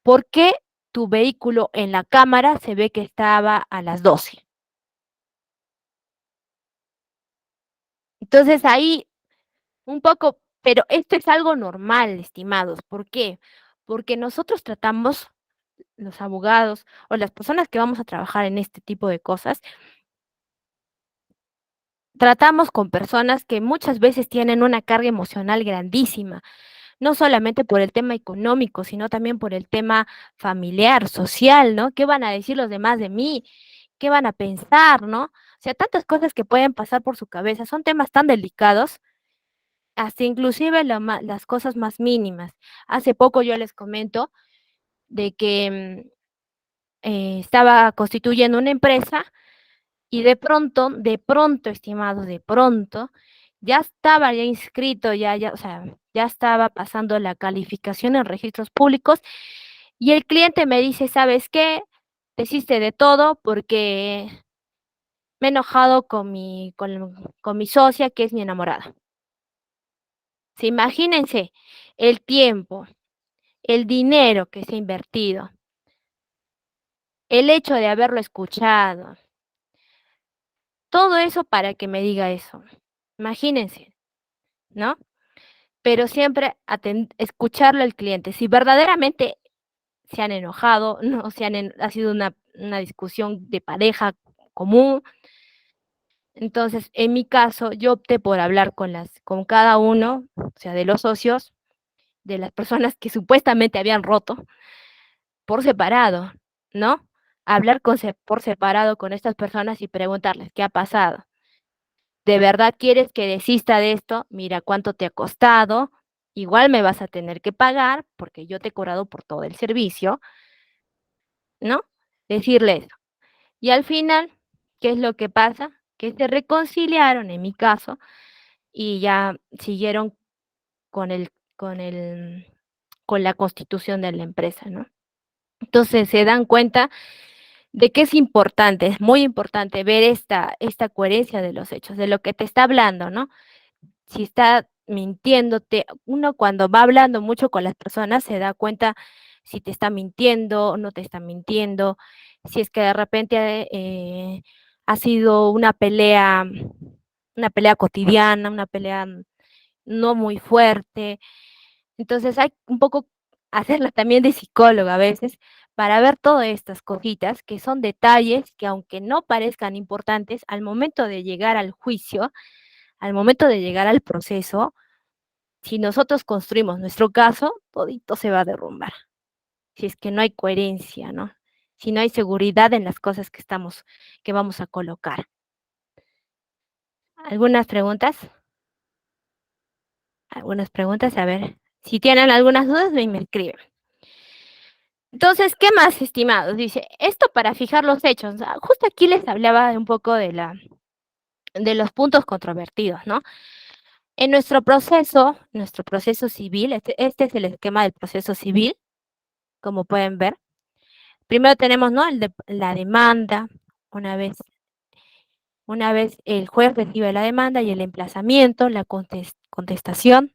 ¿por qué tu vehículo en la cámara se ve que estaba a las 12? Entonces ahí un poco, pero esto es algo normal, estimados. ¿Por qué? Porque nosotros tratamos los abogados o las personas que vamos a trabajar en este tipo de cosas, tratamos con personas que muchas veces tienen una carga emocional grandísima, no solamente por el tema económico, sino también por el tema familiar, social, ¿no? ¿Qué van a decir los demás de mí? ¿Qué van a pensar, no? O sea, tantas cosas que pueden pasar por su cabeza, son temas tan delicados, hasta inclusive las cosas más mínimas. Hace poco yo les comento de que estaba constituyendo una empresa y de pronto, estimados, de pronto, ya estaba ya inscrito, o sea, ya estaba pasando la calificación en registros públicos y el cliente me dice, ¿sabes qué? Te hiciste de todo porque me he enojado con mi socia, que es mi enamorada. Sí, imagínense el tiempo, el dinero que se ha invertido, el hecho de haberlo escuchado, todo eso para que me diga eso. Imagínense, ¿no? Pero siempre escucharlo al cliente. Si verdaderamente se han enojado, no se han ha sido una discusión de pareja común. Entonces, en mi caso, yo opté por hablar con cada uno, o sea, de los socios, de las personas que supuestamente habían roto por separado, ¿no? Hablar por separado con estas personas y preguntarles qué ha pasado. ¿De verdad quieres que desista de esto? Mira cuánto te ha costado. Igual me vas a tener que pagar porque yo te he cobrado por todo el servicio, ¿no? Decirle eso. Y al final, ¿qué es lo que pasa? Que se reconciliaron, en mi caso, y ya siguieron con con la constitución de la empresa, ¿no? Entonces se dan cuenta de que es importante, es muy importante ver esta coherencia de los hechos, de lo que te está hablando, ¿no? Si está mintiéndote, uno cuando va hablando mucho con las personas se da cuenta si te está mintiendo o no te está mintiendo, si es que de repente ha sido una pelea cotidiana, una pelea no muy fuerte. Entonces hay un poco hacerla también de psicóloga a veces para ver todas estas cositas que son detalles que aunque no parezcan importantes, al momento de llegar al juicio, al momento de llegar al proceso, si nosotros construimos nuestro caso, todito se va a derrumbar. Si es que no hay coherencia, ¿no? Si no hay seguridad en las cosas que vamos a colocar. ¿Algunas preguntas? Algunas preguntas, a ver. Si tienen algunas dudas, me escriben. Entonces, ¿qué más, estimados? Dice, esto para fijar los hechos. Justo aquí les hablaba de un poco de los puntos controvertidos, ¿no? En nuestro proceso civil, este es el esquema del proceso civil, como pueden ver. Primero tenemos, ¿no? La demanda, una vez, una vez el juez recibe la demanda y el emplazamiento, la contestación.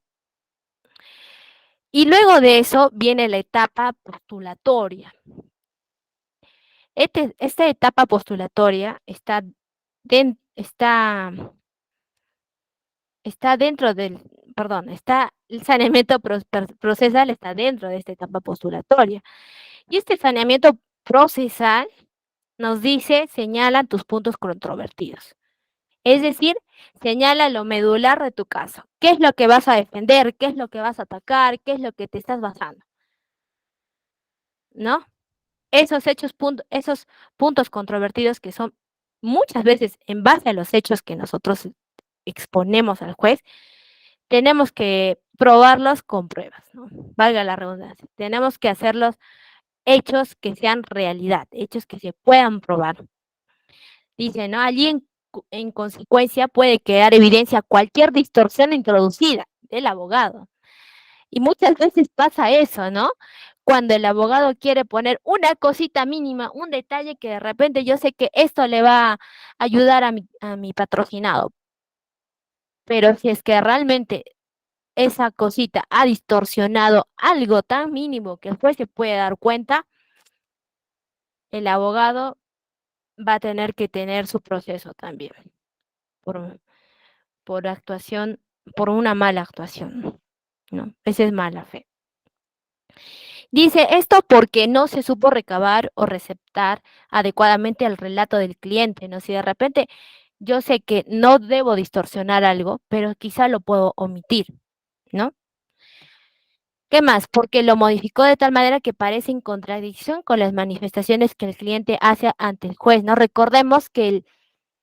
Y luego de eso viene la etapa postulatoria. Esta etapa postulatoria está, está dentro perdón, el saneamiento procesal está dentro de esta etapa postulatoria. Y este saneamiento procesal nos dice, señala tus puntos controvertidos. Es decir, señala lo medular de tu caso. ¿Qué es lo que vas a defender? ¿Qué es lo que vas a atacar? ¿Qué es lo que te estás basando? ¿No? Esos puntos controvertidos que son muchas veces en base a los hechos que nosotros exponemos al juez, tenemos que probarlos con pruebas, ¿no? Valga la redundancia. Tenemos que hacerlos hechos que sean realidad, hechos que se puedan probar. Dice, ¿no? Allí en consecuencia puede quedar evidencia cualquier distorsión introducida del abogado. Y muchas veces pasa eso, ¿no? Cuando el abogado quiere poner una cosita mínima, un detalle que de repente yo sé que esto le va a ayudar a mi patrocinado, pero si es que realmente esa cosita ha distorsionado algo tan mínimo que el juez se puede dar cuenta, el abogado va a tener que tener su proceso también por, por actuación, por una mala actuación, ¿no? Esa es mala fe. Dice esto porque no se supo recabar o receptar adecuadamente el relato del cliente, ¿no? Si de repente yo sé que no debo distorsionar algo, pero quizá lo puedo omitir, ¿no? ¿Qué más? Porque lo modificó de tal manera que parece en contradicción con las manifestaciones que el cliente hace ante el juez, ¿no? Recordemos que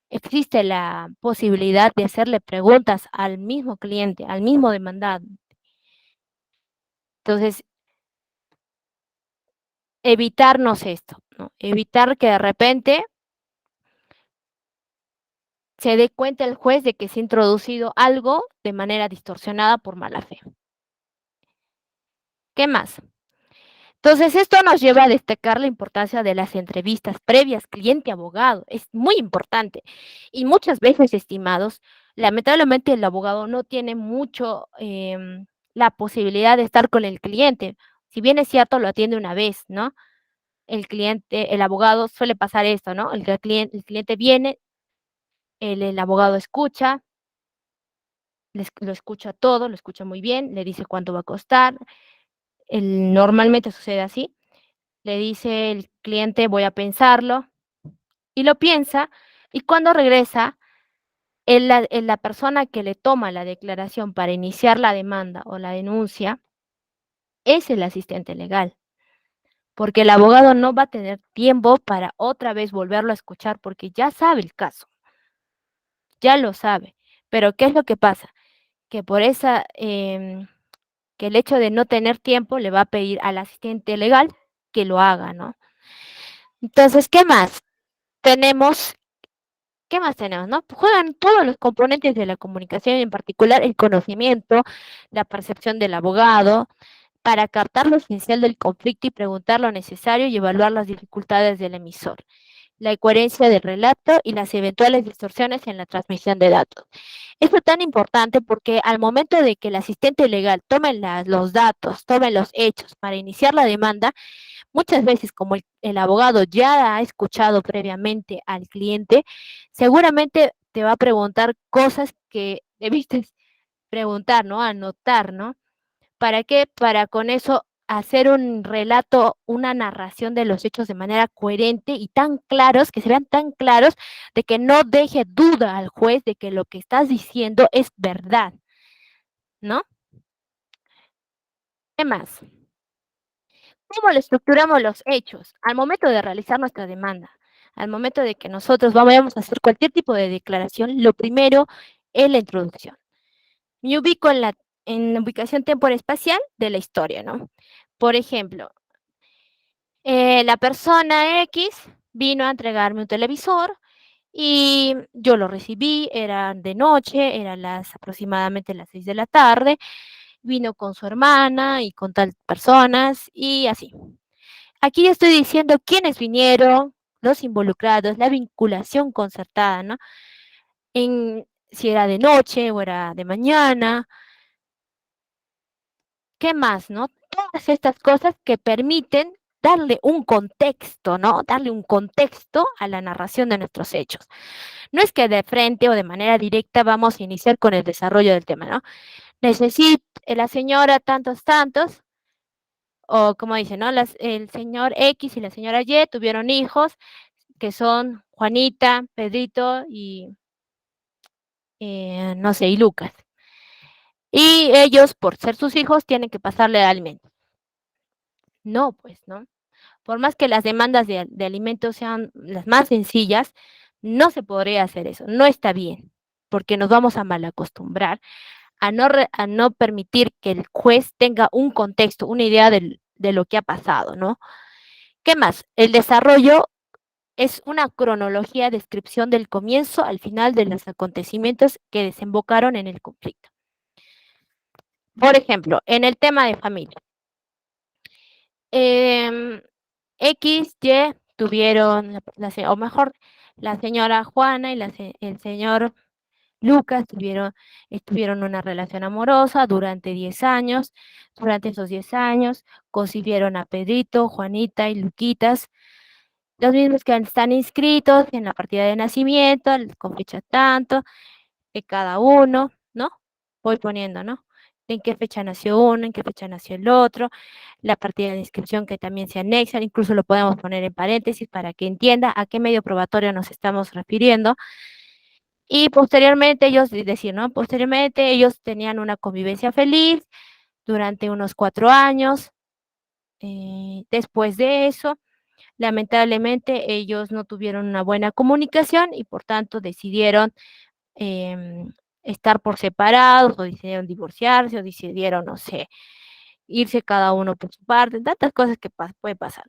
existe la posibilidad de hacerle preguntas al mismo cliente, al mismo demandado. Entonces, evitarnos esto, ¿no? Evitar que de repente se dé cuenta el juez de que se ha introducido algo de manera distorsionada por mala fe. ¿Qué más? Entonces, esto nos lleva a destacar la importancia de las entrevistas previas cliente-abogado. Es muy importante. Y muchas veces, estimados, lamentablemente el abogado no tiene mucho la posibilidad de estar con el cliente. Si bien es cierto, lo atiende una vez, ¿no? El cliente, el abogado suele pasar esto, ¿no? El cliente viene, el abogado escucha, lo escucha todo, lo escucha muy bien, le dice cuánto va a costar. Normalmente sucede así. Le dice el cliente, voy a pensarlo, y lo piensa, y cuando regresa, la persona que le toma la declaración para iniciar la demanda o la denuncia es el asistente legal, porque el abogado no va a tener tiempo para otra vez volverlo a escuchar porque ya sabe el caso, ya lo sabe. Pero ¿qué es lo que pasa? Que por esa, que el hecho de no tener tiempo le va a pedir al asistente legal que lo haga, ¿no? Entonces, ¿qué más? Tenemos ¿Qué más tenemos, no? Juegan todos los componentes de la comunicación, en particular el conocimiento, la percepción del abogado, para captar lo esencial del conflicto y preguntar lo necesario y evaluar las dificultades del emisor, la coherencia del relato y las eventuales distorsiones en la transmisión de datos. Esto es tan importante porque al momento de que el asistente legal tome los datos, tome los hechos para iniciar la demanda, muchas veces, como el abogado ya ha escuchado previamente al cliente, seguramente te va a preguntar cosas que debiste preguntar, ¿no? Anotar, ¿no? ¿Para qué? Para con eso hacer un relato, una narración de los hechos de manera coherente y tan claros, que se vean tan claros, de que no deje duda al juez de que lo que estás diciendo es verdad, ¿no? ¿Qué más? ¿Cómo le estructuramos los hechos al momento de realizar nuestra demanda? Al momento de que nosotros vayamos a hacer cualquier tipo de declaración, lo primero es la introducción. Me ubico en la ubicación temporal-espacial de la historia, ¿no? Por ejemplo, la persona X vino a entregarme un televisor y yo lo recibí, era de noche, eran aproximadamente las 6 de la tarde, vino con su hermana y con tal personas y así. Aquí estoy diciendo quiénes vinieron, los involucrados, la vinculación concertada, ¿no? En si era de noche o era de mañana, ¿qué más, no? Todas estas cosas que permiten darle un contexto, ¿no? Darle un contexto a la narración de nuestros hechos. No es que de frente o de manera directa vamos a iniciar con el desarrollo del tema, ¿no? Necesito, la señora tantos, tantos, o como dice, ¿no? El señor X y la señora Y tuvieron hijos que son Juanita, Pedrito y no sé, y Lucas. Y ellos, por ser sus hijos, tienen que pasarle alimentos. No, pues, ¿no? Por más que las demandas de alimentos sean las más sencillas, no se podría hacer eso, no está bien, porque nos vamos a malacostumbrar a no permitir que el juez tenga un contexto, una idea de lo que ha pasado, ¿no? ¿Qué más? El desarrollo es una cronología, descripción del comienzo al final de los acontecimientos que desembocaron en el conflicto. Por ejemplo, en el tema de familia, X, Y tuvieron, o mejor, la señora Juana y el señor Lucas estuvieron una relación amorosa durante 10 años. Durante esos 10 años concibieron a Pedrito, Juanita y Luquitas, los mismos que están inscritos en la partida de nacimiento, con fecha tanto, de cada uno, ¿no? Voy poniendo, ¿no? en qué fecha nació uno, en qué fecha nació el otro, la partida de inscripción que también se anexa, incluso lo podemos poner en paréntesis para que entienda a qué medio probatorio nos estamos refiriendo. Y posteriormente ellos, es decir, ¿no? Posteriormente ellos tenían una convivencia feliz durante unos 4 años. Después de eso, lamentablemente ellos no tuvieron una buena comunicación y por tanto decidieron estar por separados o decidieron divorciarse o decidieron, no sé, irse cada uno por su parte, tantas cosas que puede pasar.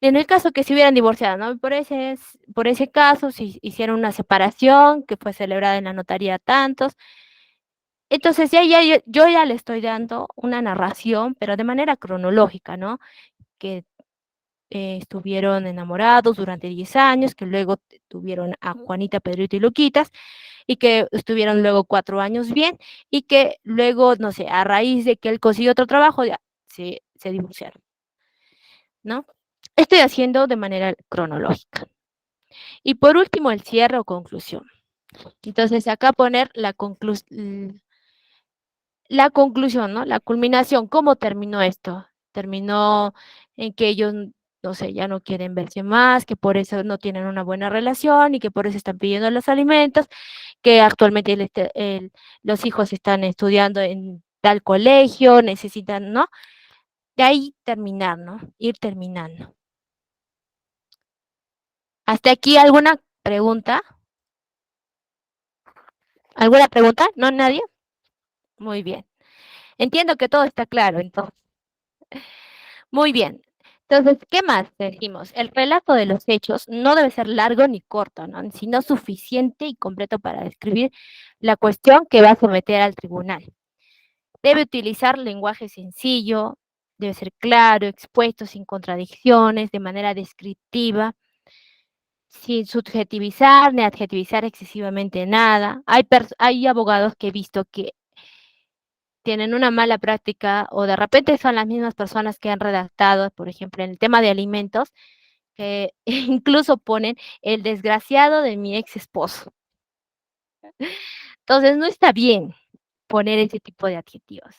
En el caso que se hubieran divorciado, ¿no? Por ese caso, si hicieron una separación que fue celebrada en la notaría tantos. Entonces yo ya le estoy dando una narración, pero de manera cronológica, ¿no? Que estuvieron enamorados durante 10 años, que luego tuvieron a Juanita, Pedrito y Luquitas, y que estuvieron luego 4 años bien, y que luego, no sé, a raíz de que él consiguió otro trabajo, ya se divorciaron, ¿no? Estoy haciendo de manera cronológica. Y por último, el cierre o conclusión. Entonces, acá poner la conclusión, ¿no? La culminación, ¿cómo terminó esto? Terminó en que ellos, no sé, ya no quieren verse más, que por eso no tienen una buena relación y que por eso están pidiendo los alimentos, que actualmente los hijos están estudiando en tal colegio, necesitan, ¿no? De ahí terminar, ¿no? Ir terminando. ¿Hasta aquí alguna pregunta? ¿Alguna pregunta? ¿No, nadie? Muy bien. Entiendo que todo está claro, entonces. Muy bien. Entonces, ¿qué más decimos? El relato de los hechos no debe ser largo ni corto, ¿no? Sino suficiente y completo para describir la cuestión que va a someter al tribunal. Debe utilizar lenguaje sencillo, debe ser claro, expuesto, sin contradicciones, de manera descriptiva, sin subjetivizar ni adjetivizar excesivamente nada. Hay abogados que he visto que tienen una mala práctica o de repente son las mismas personas que han redactado, por ejemplo, en el tema de alimentos, que incluso ponen el desgraciado de mi ex esposo. Entonces, no está bien poner ese tipo de adjetivos.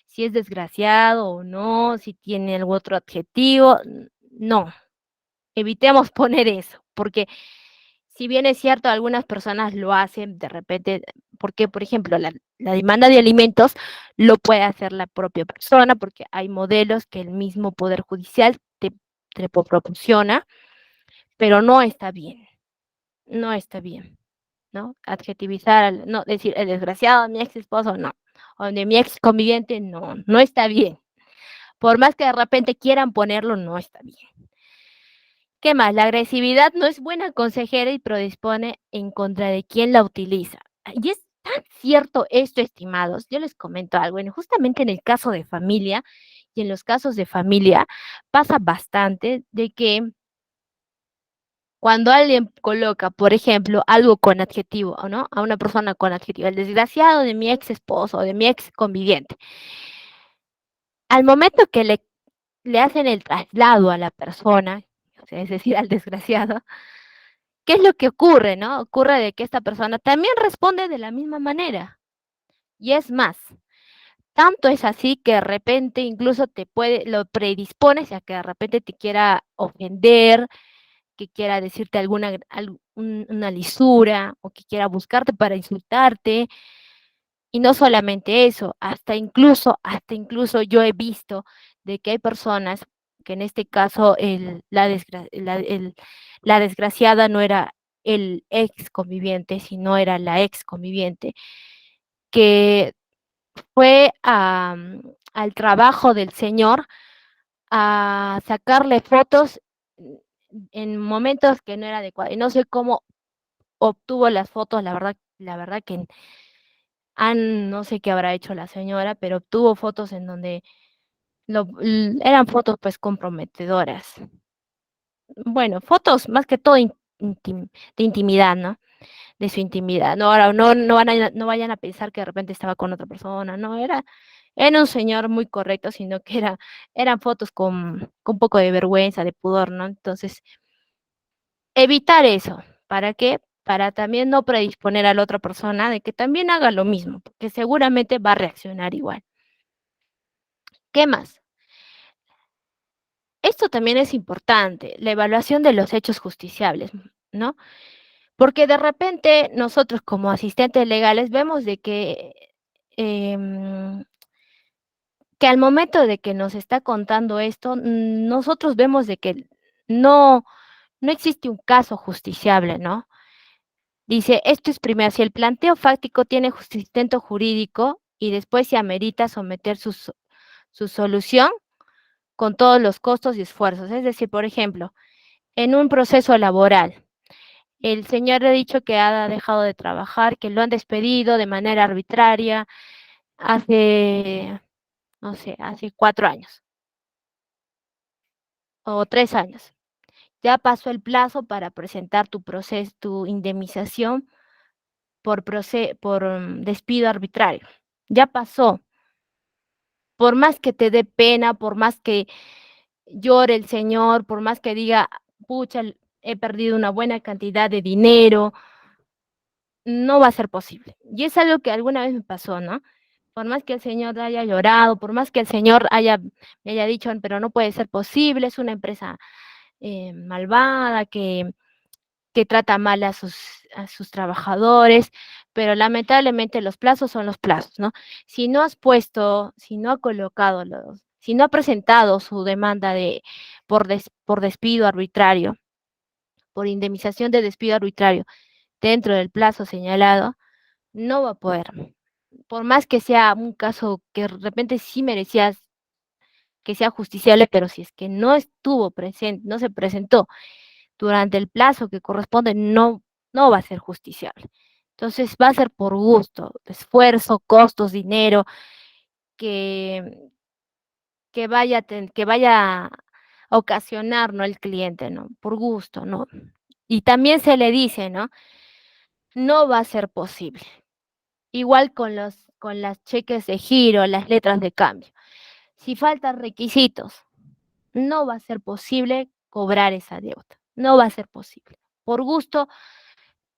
Si es desgraciado o no, si tiene algún otro adjetivo, no, evitemos poner eso, porque si bien es cierto, algunas personas lo hacen de repente, porque, por ejemplo, la demanda de alimentos lo puede hacer la propia persona, porque hay modelos que el mismo Poder Judicial te proporciona, pero no está bien, no está bien, ¿no? Adjetivizar, no, decir el desgraciado de mi ex esposo, no, o de mi ex conviviente, no, no está bien. Por más que de repente quieran ponerlo, no está bien. ¿Qué más? La agresividad no es buena consejera y predispone en contra de quien la utiliza. Y es tan cierto esto, estimados. Yo les comento algo. Justamente en el caso de familia y en los casos de familia pasa bastante de que cuando alguien coloca, por ejemplo, algo con adjetivo, ¿o no? A una persona con adjetivo, el desgraciado de mi ex esposo o de mi ex conviviente. Al momento que le hacen el traslado a la persona, o sea, es decir, al desgraciado, ¿qué es lo que ocurre, no? Ocurre de que esta persona también responde de la misma manera. Y es más, tanto es así que de repente incluso lo predispones a que de repente te quiera ofender, que quiera decirte una lisura o que quiera buscarte para insultarte. Y no solamente eso, hasta incluso yo he visto de que hay personas que en este caso la desgraciada no era el ex conviviente, sino era la ex conviviente, que fue al trabajo del señor a sacarle fotos en momentos que no era adecuado. Y no sé cómo obtuvo las fotos, la verdad que no sé qué habrá hecho la señora, pero obtuvo fotos en donde eran fotos pues comprometedoras. Bueno, fotos más que todo de intimidad, ¿no? De su intimidad. No, ahora no vayan a pensar que de repente estaba con otra persona, no, era un señor muy correcto, sino que eran fotos con un poco de vergüenza, de pudor, ¿no? Entonces, evitar eso. ¿Para qué? para también no predisponer a la otra persona de que también haga lo mismo, porque seguramente va a reaccionar igual. ¿Qué más? Esto también es importante, la evaluación de los hechos justiciables, ¿no? Porque de repente nosotros como asistentes legales vemos de em, que al momento de que nos está contando esto, nosotros vemos de que no, no existe un caso justiciable, ¿no? Dice, esto es primero, si el planteo fáctico tiene sustento jurídico y después se amerita someter su solución con todos los costos y esfuerzos. Es decir, por ejemplo, en un proceso laboral, el señor ha dicho que ha dejado de trabajar, que lo han despedido de manera arbitraria hace, no sé, hace 4 años o 3 años. Ya pasó el plazo para presentar tu proceso, tu indemnización por despido arbitrario. Ya pasó. Por más que te dé pena, por más que llore el señor, por más que diga, pucha, he perdido una buena cantidad de dinero, no va a ser posible. Y es algo que alguna vez me pasó, ¿no? Por más que el señor haya llorado, por más que el señor me haya dicho, pero no puede ser posible, es una empresa malvada que trata mal a sus trabajadores, pero lamentablemente los plazos son los plazos, ¿no? Si no ha colocado si no ha presentado su demanda por despido arbitrario, por indemnización de despido arbitrario dentro del plazo señalado, no va a poder. Por más que sea un caso que de repente sí merecía que sea justiciable, pero si es que no estuvo presente, no se presentó durante el plazo que corresponde, no va a ser justiciable. Entonces va a ser por gusto, esfuerzo, costos, dinero, que, que vaya a ocasionar, ¿no? El cliente, ¿no? Por gusto, ¿no? Y también se le dice, ¿no? No va a ser posible. Igual con las cheques de giro, las letras de cambio. Si faltan requisitos, no va a ser posible cobrar esa deuda. No va a ser posible. Por gusto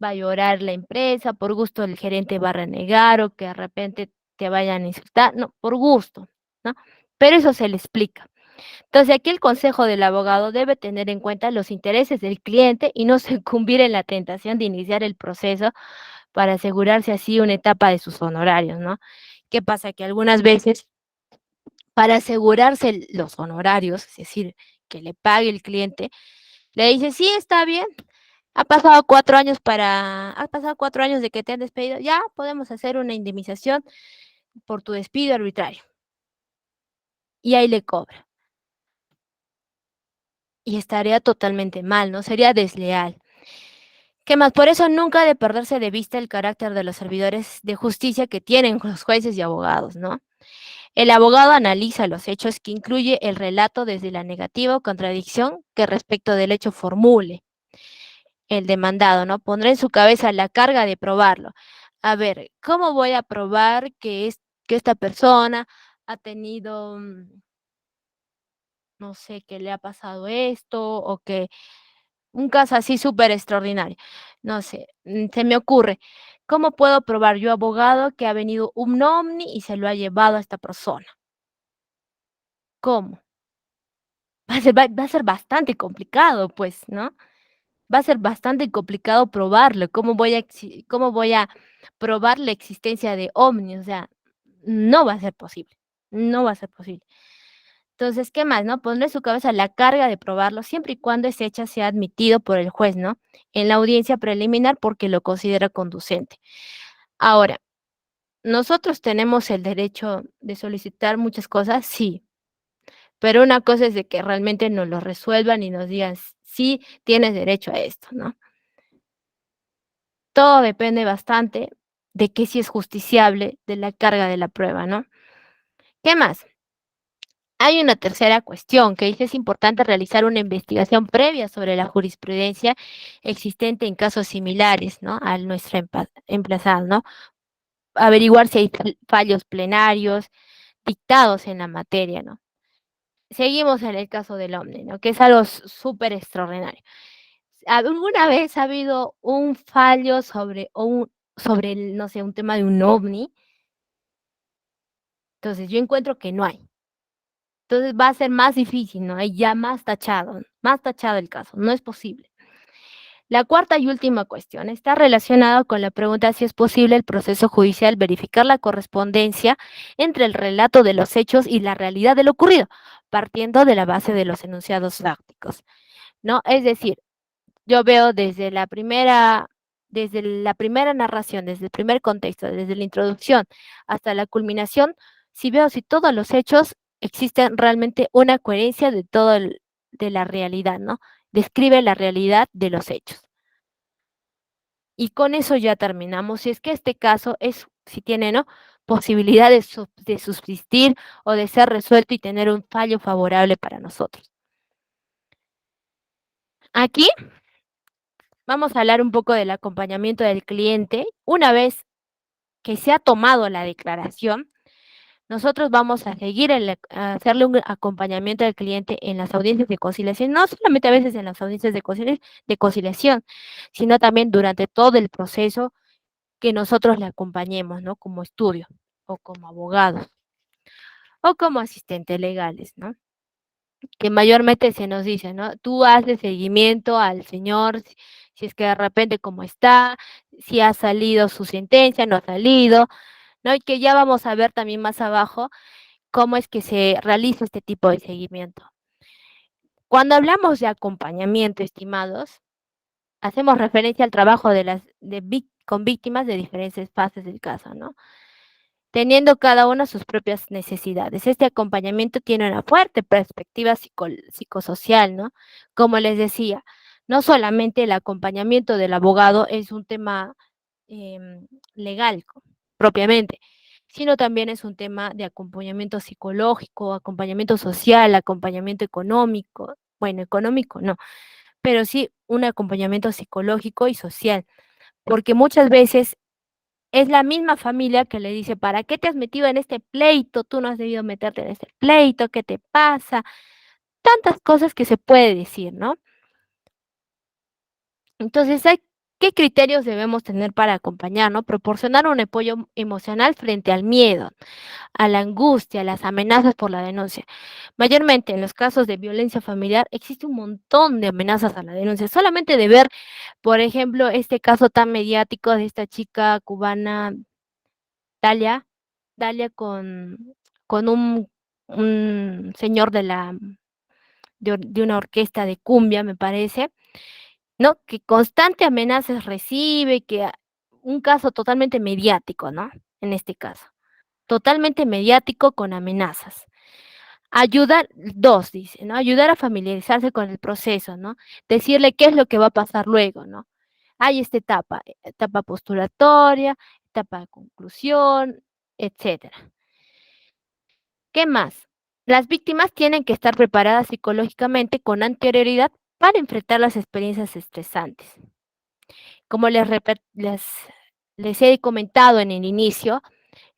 va a llorar la empresa, por gusto el gerente va a renegar o que de repente te vayan a insultar, no, por gusto, ¿no? Pero eso se le explica. Entonces, aquí el consejo del abogado debe tener en cuenta los intereses del cliente y no sucumbir en la tentación de iniciar el proceso para asegurarse así una etapa de sus honorarios, ¿no? ¿Qué pasa? Que algunas veces, para asegurarse los honorarios, es decir, que le pague el cliente, le dice, sí, está bien, ha pasado 4 años de que te han despedido, ya podemos hacer una indemnización por tu despido arbitrario. Y ahí le cobra. Y estaría totalmente mal, ¿no? Sería desleal. ¿Qué más? Por eso nunca ha de perderse de vista el carácter de los servidores de justicia que tienen los jueces y abogados, ¿no? El abogado analiza los hechos que incluye el relato desde la negativa o contradicción que respecto del hecho formule el demandado, ¿no? Pondrá en su cabeza la carga de probarlo. A ver, ¿cómo voy a probar que esta persona ha tenido, no sé, que le ha pasado esto o que un caso así súper extraordinario? No sé, se me ocurre, ¿cómo puedo probar yo, abogado, que ha venido un ovni y se lo ha llevado a esta persona? ¿Cómo? Va a ser bastante complicado, pues, ¿no? Va a ser bastante complicado probarlo. ¿Cómo voy a probar la existencia de ovnis? O sea, no va a ser posible, no va a ser posible. Entonces, ¿qué más, no? Pondré en su cabeza la carga de probarlo siempre y cuando ese hecho sea admitido por el juez, ¿no? En la audiencia preliminar porque lo considera conducente. Ahora, ¿nosotros tenemos el derecho de solicitar muchas cosas? Sí, pero una cosa es de que realmente nos lo resuelvan y nos digan: "Sí, tienes derecho a esto", ¿no? Todo depende bastante de que si es justiciable, de la carga de la prueba, ¿no? ¿Qué más? Hay una tercera cuestión que dice: "Es importante realizar una investigación previa sobre la jurisprudencia existente en casos similares", ¿no? A nuestra emplazada, ¿no? Averiguar si hay fallos plenarios dictados en la materia, ¿no? Seguimos en el caso del OMNI, ¿no? Que es algo súper extraordinario. ¿alguna vez ha habido un fallo sobre el, no sé, un tema de un ovni? Entonces, yo encuentro que no hay. Entonces va a ser más difícil, ¿no? Hay ya más tachado el caso, no es posible. La cuarta y última cuestión está relacionada con la pregunta si es posible el proceso judicial verificar la correspondencia entre el relato de los hechos y la realidad de lo ocurrido, partiendo de la base de los enunciados fácticos, ¿no? Es decir, yo veo desde la primera narración, desde el primer contexto, desde la introducción hasta la culminación, si veo si todos los hechos existen realmente una coherencia de la realidad, ¿no? Describe la realidad de los hechos. Y con eso ya terminamos. Si es que este caso si tiene, ¿no? Posibilidad de subsistir o de ser resuelto y tener un fallo favorable para nosotros. Aquí vamos a hablar un poco del acompañamiento del cliente. Una vez que se ha tomado la declaración, nosotros vamos a seguir a hacerle un acompañamiento al cliente en las audiencias de conciliación, no solamente a veces en las audiencias de conciliación, sino también durante todo el proceso que nosotros le acompañemos, ¿no? Como estudio o como abogados o como asistentes legales, ¿no? Que mayormente se nos dice, ¿no? Tú haces seguimiento al señor, si es que de repente cómo está, si ha salido su sentencia, no ha salido, ¿no? Y que ya vamos a ver también más abajo cómo es que se realiza este tipo de seguimiento. Cuando hablamos de acompañamiento, estimados, hacemos referencia al trabajo con víctimas de diferentes fases del caso, ¿no? Teniendo cada una sus propias necesidades. Este acompañamiento tiene una fuerte perspectiva psicosocial, ¿no? Como les decía, no solamente el acompañamiento del abogado es un tema legal propiamente, sino también es un tema de acompañamiento psicológico, acompañamiento social, acompañamiento económico. Bueno, económico no, pero sí un acompañamiento psicológico y social, porque muchas veces es la misma familia que le dice, ¿para qué te has metido en este pleito? Tú no has debido meterte en este pleito, ¿qué te pasa? Tantas cosas que se puede decir, ¿no? Entonces, ¿qué criterios debemos tener para acompañar, ¿no? Proporcionar un apoyo emocional frente al miedo, a la angustia, a las amenazas por la denuncia. Mayormente en los casos de violencia familiar existe un montón de amenazas a la denuncia. Solamente de ver, por ejemplo, este caso tan mediático de esta chica cubana, Dalia, Dalia con un señor de una orquesta de cumbia, me parece, ¿no? Que constante amenazas recibe, un caso totalmente mediático, ¿no? En este caso, totalmente mediático con amenazas. Dos, dice, ¿no? Ayudar a familiarizarse con el proceso, ¿no? Decirle qué es lo que va a pasar luego, ¿no? Hay esta etapa postulatoria, etapa de conclusión, etcétera. ¿Qué más? Las víctimas tienen que estar preparadas psicológicamente con anterioridad para enfrentar las experiencias estresantes. Como les he comentado en el inicio,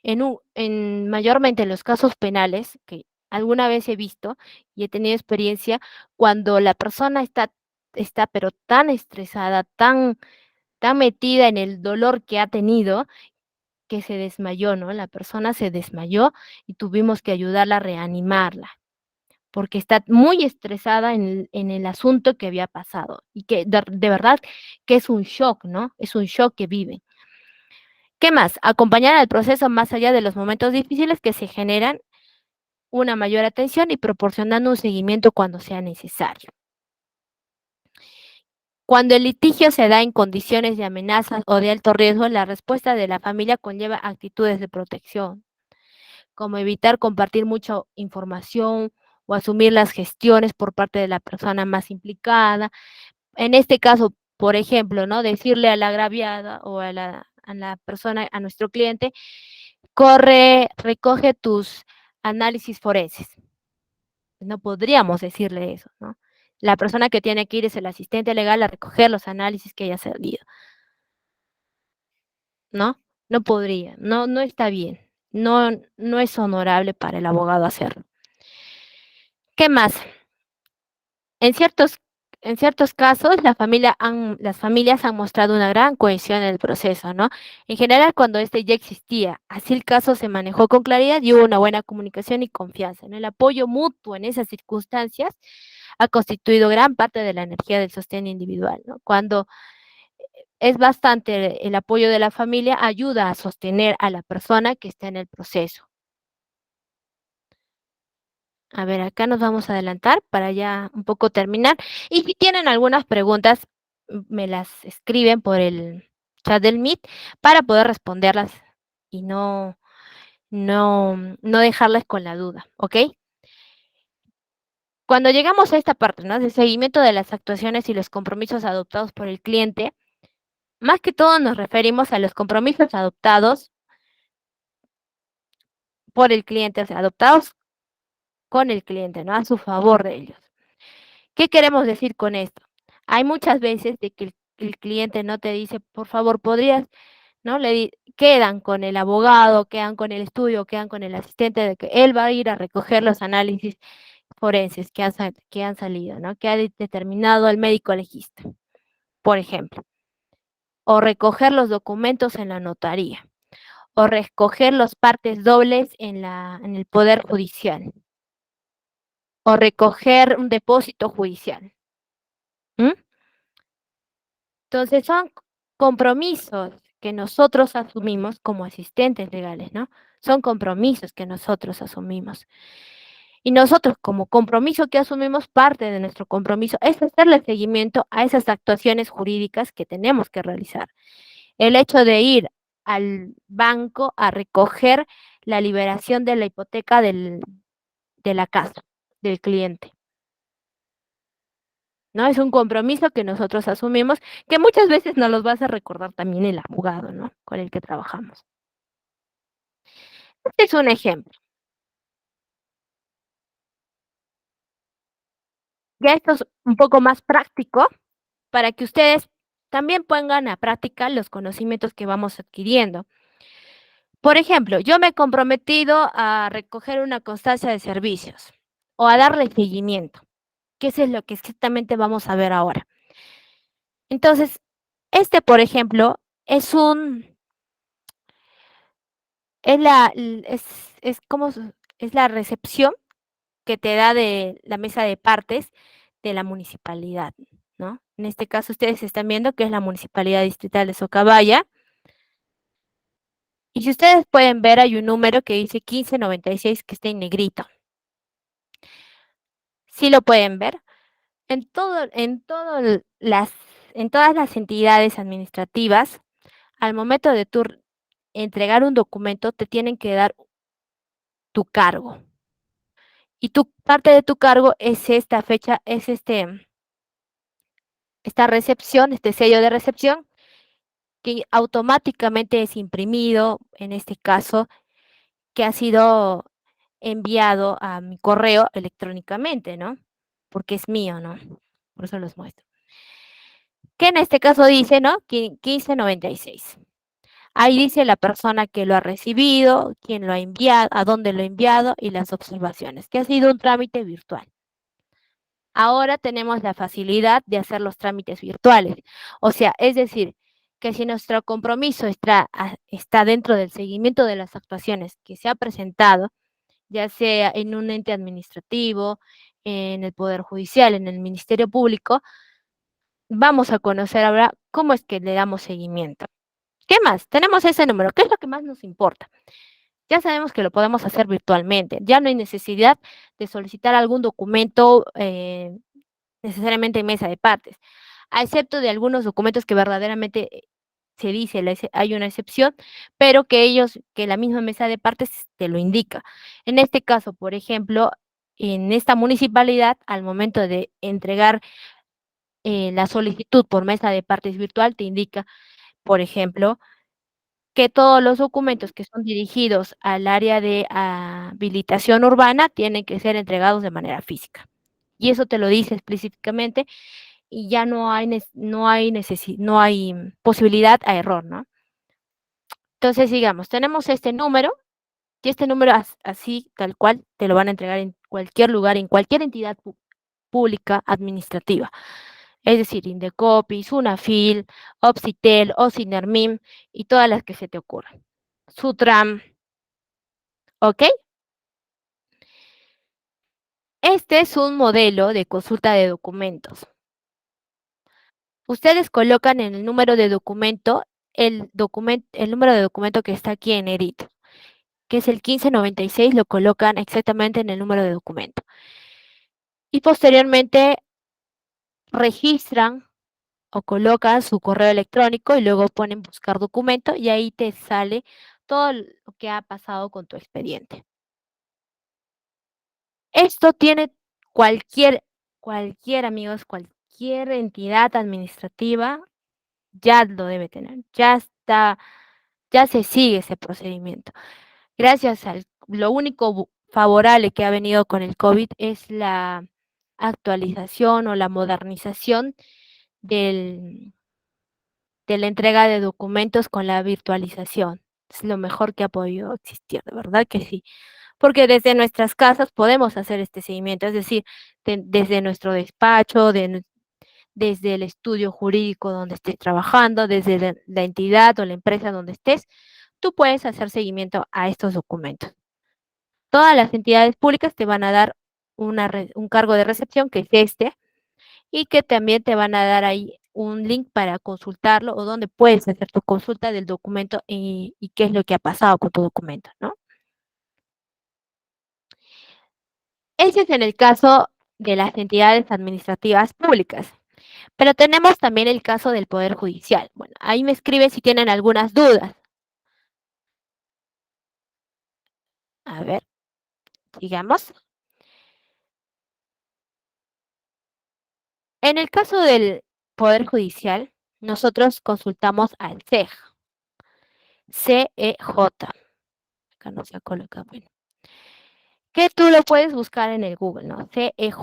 mayormente en los casos penales, que alguna vez he visto y he tenido experiencia, cuando la persona está pero tan estresada, tan metida en el dolor que ha tenido, que se desmayó, ¿no? La persona se desmayó y tuvimos que ayudarla a reanimarla, porque está muy estresada en el asunto que había pasado y que de verdad que es un shock, ¿no? Es un shock que vive. ¿Qué más? Acompañar al proceso más allá de los momentos difíciles que se generan una mayor atención y proporcionando un seguimiento cuando sea necesario. Cuando el litigio se da en condiciones de amenazas o de alto riesgo, la respuesta de la familia conlleva actitudes de protección, como evitar compartir mucha información o asumir las gestiones por parte de la persona más implicada. En este caso, por ejemplo, ¿no? Decirle a la agraviada o a la persona, a nuestro cliente, recoge tus análisis forenses. No podríamos decirle eso, ¿no? La persona que tiene que ir es el asistente legal a recoger los análisis que haya salido, ¿no? No podría, no está bien, no es honorable para el abogado hacerlo. ¿Qué más? En ciertos En ciertos casos, las familias han mostrado una gran cohesión en el proceso, ¿no? En general, cuando este ya existía, así el caso se manejó con claridad y hubo una buena comunicación y confianza, ¿no? El apoyo mutuo en esas circunstancias ha constituido gran parte de la energía del sostén individual, ¿no? Cuando es bastante el apoyo de la familia, ayuda a sostener a la persona que está en el proceso. A ver, acá nos vamos a adelantar para ya un poco terminar. Y si tienen algunas preguntas, me las escriben por el chat del Meet para poder responderlas y no dejarles con la duda, ¿ok? Cuando llegamos a esta parte, ¿no? Del seguimiento de las actuaciones y los compromisos adoptados por el cliente, más que todo nos referimos a los compromisos adoptados por el cliente, o sea, adoptados con el cliente, ¿no? A su favor de ellos. ¿Qué queremos decir con esto? Hay muchas veces de que el cliente no te dice, por favor, podrías, ¿no? Quedan con el abogado, quedan con el estudio, quedan con el asistente de que él va a ir a recoger los análisis forenses que han salido, ¿no? Que ha determinado el médico legista, por ejemplo, o recoger los documentos en la notaría, o recoger los partes dobles en el Poder Judicial, o recoger un depósito judicial. ¿Mm? Entonces son compromisos que nosotros asumimos como asistentes legales, ¿no? Son compromisos que nosotros asumimos. Y nosotros como compromiso que asumimos, parte de nuestro compromiso es hacerle seguimiento a esas actuaciones jurídicas que tenemos que realizar. El hecho de ir al banco a recoger la liberación de la hipoteca de la casa del cliente. ¿No? Es un compromiso que nosotros asumimos, que muchas veces nos los va a hacer recordar también el abogado, ¿no? Con el que trabajamos. Este es un ejemplo. Ya esto es un poco más práctico para que ustedes también pongan a práctica los conocimientos que vamos adquiriendo. Por ejemplo, yo me he comprometido a recoger una constancia de servicios o a darle seguimiento, que eso es lo que exactamente vamos a ver ahora. Entonces, este, por ejemplo, es es como, es la recepción que te da de la mesa de partes de la municipalidad, ¿no? En este caso, ustedes están viendo que es la Municipalidad Distrital de Socabaya. Y si ustedes pueden ver, hay un número que dice 1596 que está en negrito. ¿Sí lo pueden ver? En en todas las entidades administrativas, al momento de tú entregar un documento, te tienen que dar tu cargo. Y tu parte de tu cargo es esta fecha, es esta recepción, este sello de recepción, que automáticamente es imprimido, en este caso, que ha sido enviado a mi correo electrónicamente, ¿no? Porque es mío, ¿no? Por eso los muestro. Que en este caso dice, ¿no? 1596. Ahí dice la persona que lo ha recibido, quién lo ha enviado, a dónde lo ha enviado y las observaciones, que ha sido un trámite virtual. Ahora tenemos la facilidad de hacer los trámites virtuales. O sea, es decir, que si nuestro compromiso está dentro del seguimiento de las actuaciones que se ha presentado, ya sea en un ente administrativo, en el Poder Judicial, en el Ministerio Público, vamos a conocer ahora cómo es que le damos seguimiento. ¿Qué más? Tenemos ese número. ¿Qué es lo que más nos importa? Ya sabemos que lo podemos hacer virtualmente. Ya no hay necesidad de solicitar algún documento necesariamente en mesa de partes, a excepto de algunos documentos que verdaderamente se dice, hay una excepción, pero que la misma mesa de partes te lo indica. En este caso, por ejemplo, en esta municipalidad, al momento de entregar la solicitud por mesa de partes virtual, te indica, por ejemplo, que todos los documentos que son dirigidos al área de habilitación urbana tienen que ser entregados de manera física. Y eso te lo dice explícitamente y ya no hay posibilidad a error, ¿no? Entonces, digamos, tenemos este número y este número así, tal cual, te lo van a entregar en cualquier lugar, en cualquier entidad pública administrativa. es decir, Indecopi, Sunafil, Opsitel, Ocinermim y todas las que se te ocurran. Sutram, ¿ok? Este es un modelo de consulta de documentos. Ustedes colocan en el número de documento el número de documento que está aquí en negrito, que es el 1596, lo colocan exactamente en el número de documento. Y posteriormente registran o colocan su correo electrónico y luego ponen buscar documento y ahí te sale todo lo que ha pasado con tu expediente. Esto tiene cualquier amigos, cualquier entidad administrativa ya lo debe tener, ya está, ya se sigue ese procedimiento. Gracias al, lo único favorable que ha venido con el COVID es la actualización o la modernización del, de la entrega de documentos con la virtualización. Es lo mejor que ha podido existir, de verdad que sí. Porque desde nuestras casas podemos hacer este seguimiento, es decir, desde nuestro despacho, desde el estudio jurídico donde estés trabajando, desde la entidad o la empresa donde estés, tú puedes hacer seguimiento a estos documentos. Todas las entidades públicas te van a dar un cargo de recepción, que es este, y que también te van a dar ahí un link para consultarlo o donde puedes hacer tu consulta del documento y qué es lo que ha pasado con tu documento, ¿no? Ese es en el caso de las entidades administrativas públicas. Pero tenemos también el caso del Poder Judicial. Bueno, ahí me escriben si tienen algunas dudas. A ver, sigamos. En el caso del Poder Judicial, nosotros consultamos al CEJ, CEJ. Acá no se ha colocado. Bueno, que tú lo puedes buscar en el Google, ¿no? CEJ.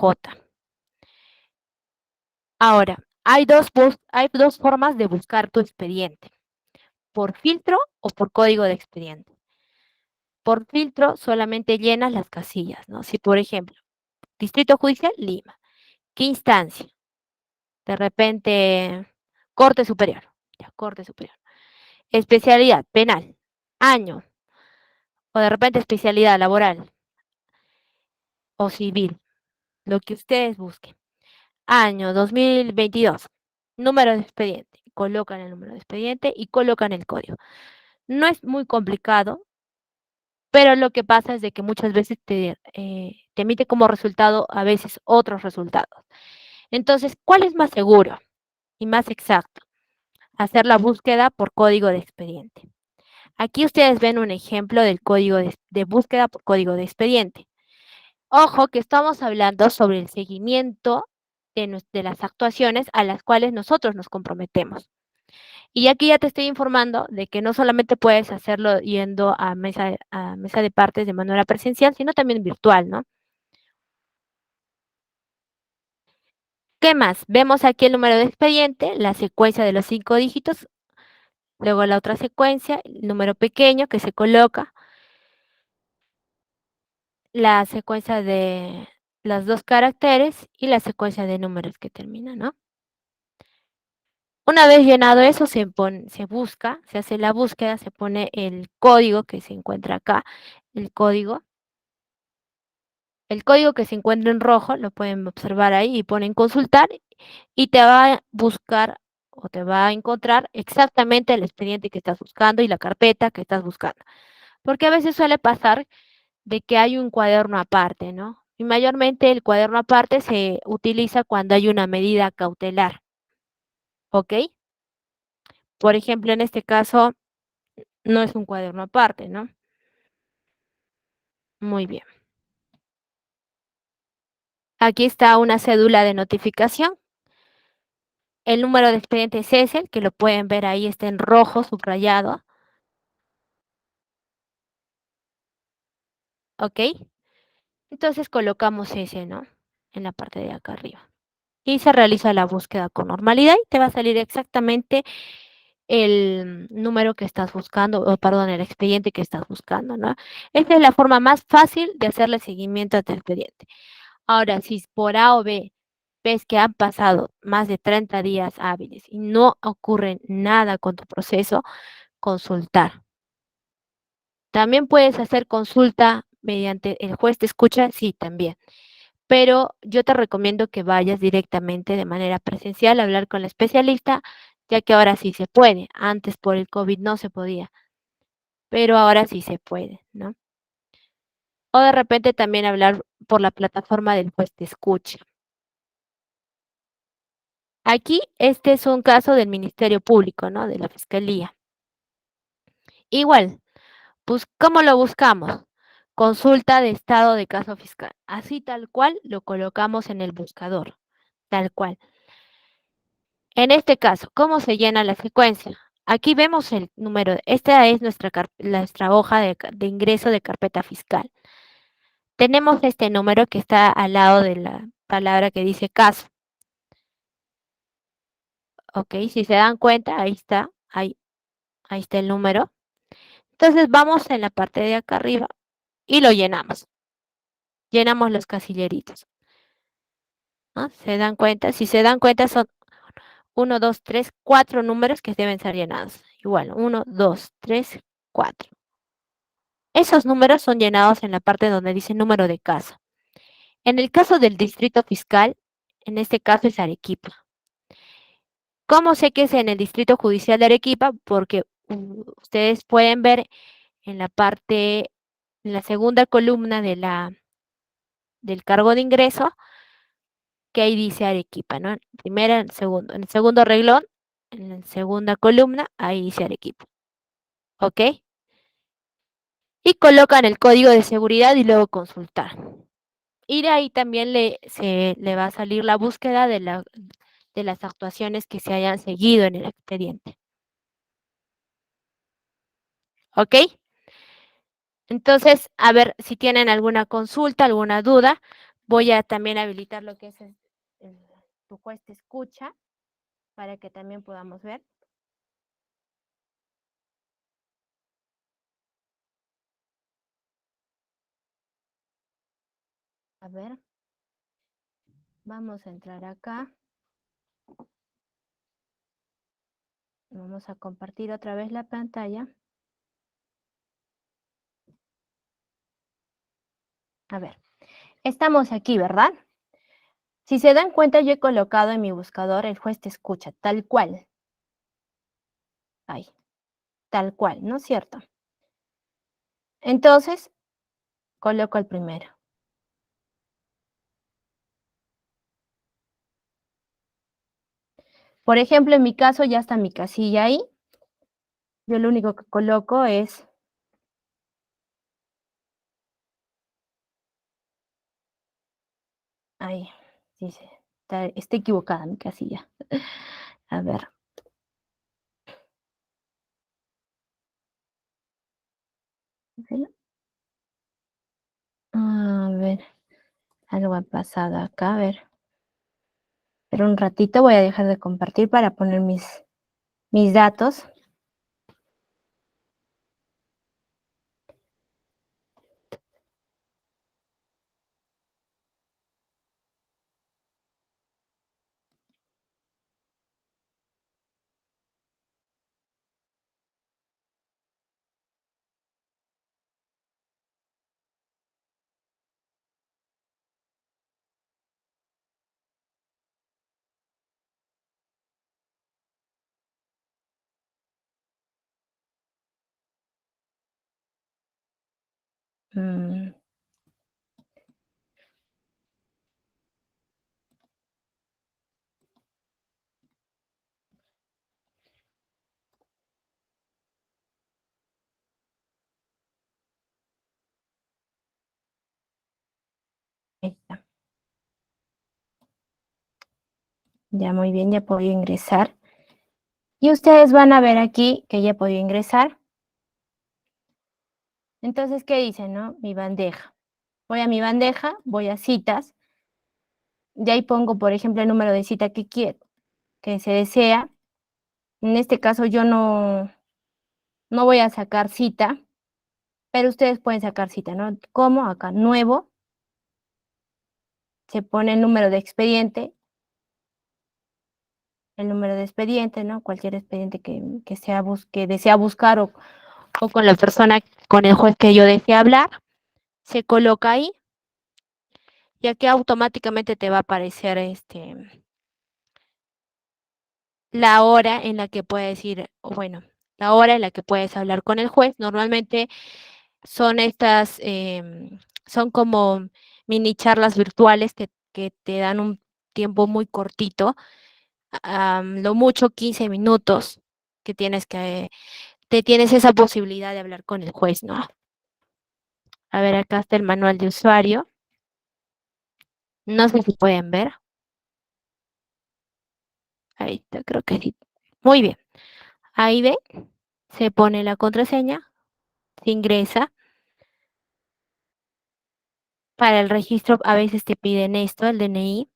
Ahora, hay dos formas de buscar tu expediente, por filtro o por código de expediente. Por filtro solamente llenas las casillas, ¿no? Si, por ejemplo, Distrito Judicial, Lima. ¿Qué instancia? De repente, Corte Superior. Ya, Corte Superior. Especialidad, penal. Año. O de repente especialidad laboral o civil. Lo que ustedes busquen. Año 2022. Número de expediente. Colocan el número de expediente y colocan el código. No es muy complicado, pero lo que pasa es de que muchas veces te emite como resultado a veces otros resultados. Entonces, ¿cuál es más seguro y más exacto? Hacer la búsqueda por código de expediente. Aquí ustedes ven un ejemplo del código de búsqueda por código de expediente. Ojo que estamos hablando sobre el seguimiento de las actuaciones a las cuales nosotros nos comprometemos. Y aquí ya te estoy informando de que no solamente puedes hacerlo yendo a mesa de partes de manera presencial, sino también virtual, ¿no? ¿Qué más? Vemos aquí el número de expediente, la secuencia de los 5 dígitos, luego la otra secuencia, el número pequeño que se coloca, la secuencia de los dos caracteres y la secuencia de números que termina, ¿no? Una vez llenado eso, se busca, se hace la búsqueda, se pone el código que se encuentra acá, el código. El código que se encuentra en rojo, lo pueden observar ahí y ponen consultar y te va a buscar o te va a encontrar exactamente el expediente que estás buscando y la carpeta que estás buscando. Porque a veces suele pasar de que hay un cuaderno aparte, ¿no? Y mayormente el cuaderno aparte se utiliza cuando hay una medida cautelar, ¿ok? Por ejemplo, en este caso no es un cuaderno aparte, ¿no? Muy bien. Aquí está una cédula de notificación. El número de expediente es ese, que lo pueden ver ahí, está en rojo subrayado, ¿ok? Entonces colocamos ese, ¿no? En la parte de acá arriba. Y se realiza la búsqueda con normalidad y te va a salir exactamente el número que estás buscando, o perdón, el expediente que estás buscando, ¿no? Esta es la forma más fácil de hacerle seguimiento a tu expediente. Ahora, si por A o B ves que han pasado más de 30 días hábiles y no ocurre nada con tu proceso, consultar. También puedes hacer consulta mediante el juez te escucha, sí, también. Pero yo te recomiendo que vayas directamente de manera presencial a hablar con la especialista, ya que ahora sí se puede. Antes por el COVID no se podía, pero ahora sí se puede, ¿no? O de repente también hablar por la plataforma del juez te escucha. Aquí este es un caso del Ministerio Público, ¿no? De la Fiscalía. Igual, pues, ¿cómo lo buscamos? Consulta de estado de caso fiscal. Así tal cual lo colocamos en el buscador, tal cual. En este caso, ¿cómo se llena la secuencia? Aquí vemos el número, esta es nuestra hoja de ingreso de carpeta fiscal. Tenemos este número que está al lado de la palabra que dice caso. Ok, si se dan cuenta, ahí está el número. Entonces vamos en la parte de acá arriba y lo llenamos. Llenamos los casilleritos, ¿no? ¿Se dan cuenta? Si se dan cuenta son uno, 2, 3, 4 números que deben ser llenados. Igual, uno, 2, 3, 4. Esos números son llenados en la parte donde dice número de caso. En el caso del distrito fiscal, en este caso es Arequipa. ¿Cómo sé que es en el distrito judicial de Arequipa? Porque ustedes pueden ver en la parte, en la segunda columna del cargo de ingreso, que ahí dice Arequipa, ¿no? Primera, en el segundo renglón, en la segunda columna, ahí dice Arequipa. ¿Ok? Y colocan el código de seguridad y luego consultar. Y de ahí también le va a salir la búsqueda de las actuaciones que se hayan seguido en el expediente. ¿Ok? Entonces, a ver si tienen alguna consulta, alguna duda. Voy a también habilitar lo que es tu juez te escucha para que también podamos ver. A ver, vamos a entrar acá. Vamos a compartir otra vez la pantalla. A ver, estamos aquí, ¿verdad? Si se dan cuenta, yo he colocado en mi buscador el juez te escucha, tal cual. Ahí, tal cual, ¿no es cierto? Entonces, coloco el primero. Por ejemplo, en mi caso ya está mi casilla ahí. Yo lo único que coloco es ahí, dice, está equivocada mi casilla. A ver. A ver, algo ha pasado acá, a ver. Pero un ratito voy a dejar de compartir para poner mis datos. Mm, ahí está. Ya muy bien, ya puedo ingresar. Y ustedes van a ver aquí que ya puedo ingresar. Entonces, ¿qué dicen, no? Mi bandeja. Voy a mi bandeja, voy a citas, y ahí pongo, por ejemplo, el número de cita que quiero, que se desea. En este caso yo no voy a sacar cita, pero ustedes pueden sacar cita, ¿no? Como acá, nuevo, se pone el número de expediente, el número de expediente, ¿no? Cualquier expediente que desea buscar o con la persona, con el juez que yo desee hablar, se coloca ahí y aquí automáticamente te va a aparecer la hora en la que puedes ir, o bueno, la hora en la que puedes hablar con el juez. Normalmente son son como mini charlas virtuales que te dan un tiempo muy cortito, lo mucho 15 minutos que te tienes esa posibilidad de hablar con el juez, ¿no? A ver, acá está el manual de usuario. No sé si pueden ver. Ahí está, creo que sí. Muy bien. Ahí ven, se pone la contraseña, se ingresa. Para el registro a veces te piden esto, el DNI,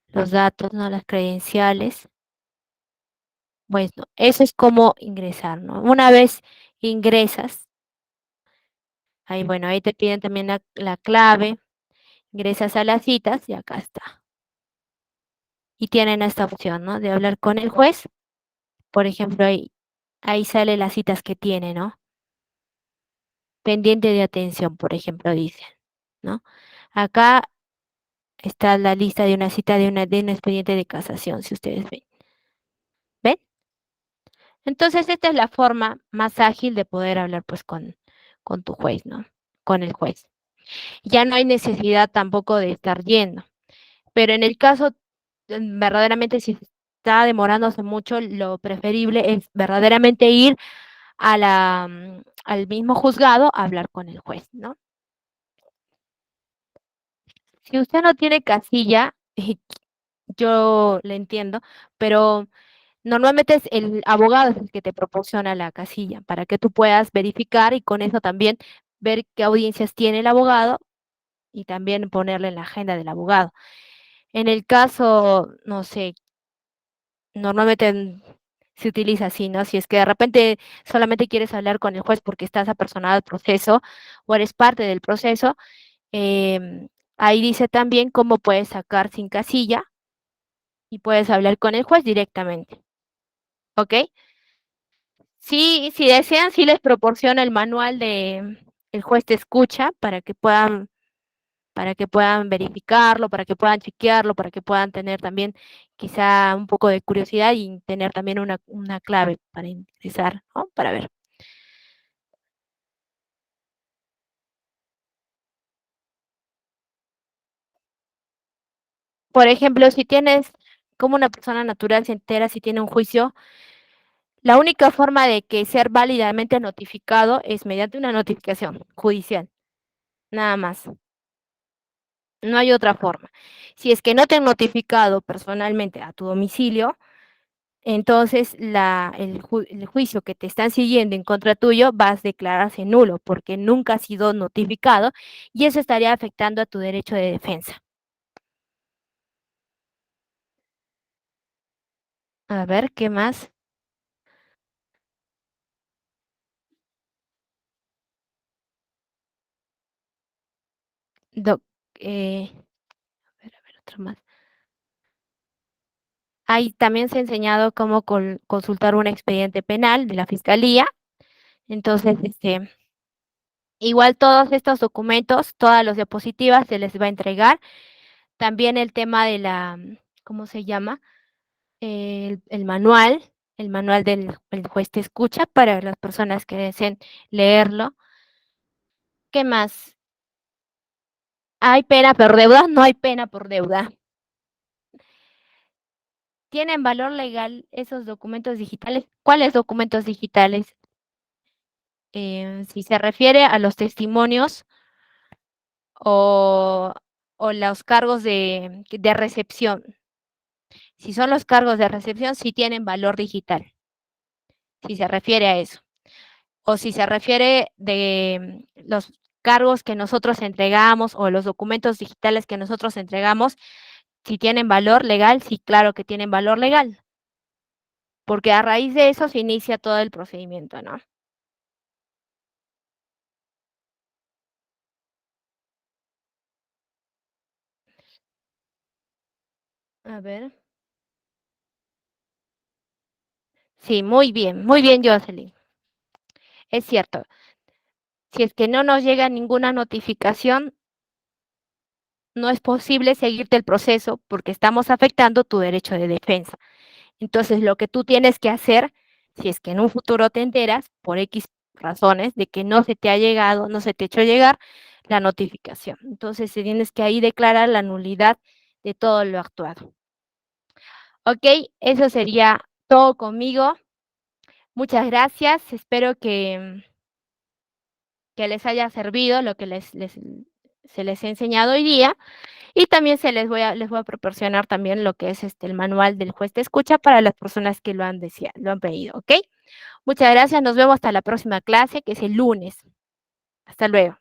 los datos, ¿no? Las credenciales. Bueno, eso es como ingresar, ¿no? Una vez ingresas, ahí bueno, ahí te piden también la clave, ingresas a las citas y acá está. Y tienen esta opción, ¿no? De hablar con el juez. Por ejemplo, ahí sale las citas que tiene, ¿no? Pendiente de atención, por ejemplo, dice, ¿no? Acá está la lista de una cita de un expediente de casación, si ustedes ven. ¿Ven? Entonces, esta es la forma más ágil de poder hablar pues con tu juez, ¿no? Con el juez. Ya no hay necesidad tampoco de estar yendo. Pero en el caso, verdaderamente, si está demorándose mucho, lo preferible es verdaderamente ir al mismo juzgado a hablar con el juez, ¿no? Si usted no tiene casilla, yo le entiendo, pero normalmente es el abogado es el que te proporciona la casilla para que tú puedas verificar y con eso también ver qué audiencias tiene el abogado y también ponerle en la agenda del abogado. En el caso, no sé, normalmente se utiliza así, ¿no? Si es que de repente solamente quieres hablar con el juez porque estás apersonado al proceso o eres parte del proceso, ahí dice también cómo puedes sacar sin casilla y puedes hablar con el juez directamente, ¿ok? Sí, si desean, sí les proporciona el manual de el juez te escucha para que puedan verificarlo, para que puedan chequearlo, para que puedan tener también quizá un poco de curiosidad y tener también una clave para ingresar, ¿no? Para ver. Por ejemplo, si tienes como una persona natural se entera si tiene un juicio, la única forma de que ser válidamente notificado es mediante una notificación judicial, nada más. No hay otra forma. Si es que no te han notificado personalmente a tu domicilio, entonces el juicio que te están siguiendo en contra tuyo va a declararse nulo porque nunca ha sido notificado y eso estaría afectando a tu derecho de defensa. A ver, ¿qué más? Doc- a ver, otro más. Ahí también se ha enseñado cómo consultar un expediente penal de la fiscalía. Entonces, igual todos estos documentos, todas las diapositivas se les va a entregar. También el tema de ¿cómo se llama? El manual, el manual del el juez te escucha para las personas que deseen leerlo. ¿Qué más? ¿Hay pena por deuda? No hay pena por deuda. ¿Tienen valor legal esos documentos digitales? ¿Cuáles documentos digitales? Si se refiere a los testimonios o, o los cargos de recepción. Si son los cargos de recepción, sí tienen valor digital, si se refiere a eso. O si se refiere de los cargos que nosotros entregamos o los documentos digitales que nosotros entregamos, si tienen valor legal, sí, claro que tienen valor legal, porque a raíz de eso se inicia todo el procedimiento, ¿no? A ver. Sí, muy bien, Jocelyn. Es cierto. Si es que no nos llega ninguna notificación, no es posible seguirte el proceso porque estamos afectando tu derecho de defensa. Entonces, lo que tú tienes que hacer, si es que en un futuro te enteras, por X razones, de que no se te ha llegado, no se te ha hecho llegar la notificación. Entonces, tienes que ahí declarar la nulidad de todo lo actuado. Ok, eso sería todo conmigo. Muchas gracias. Espero que les haya servido lo que se les ha enseñado hoy día. Y también les voy a proporcionar también lo que es el manual del juez de escucha para las personas que lo han pedido, ¿ok? Muchas gracias, nos vemos hasta la próxima clase, que es el lunes. Hasta luego.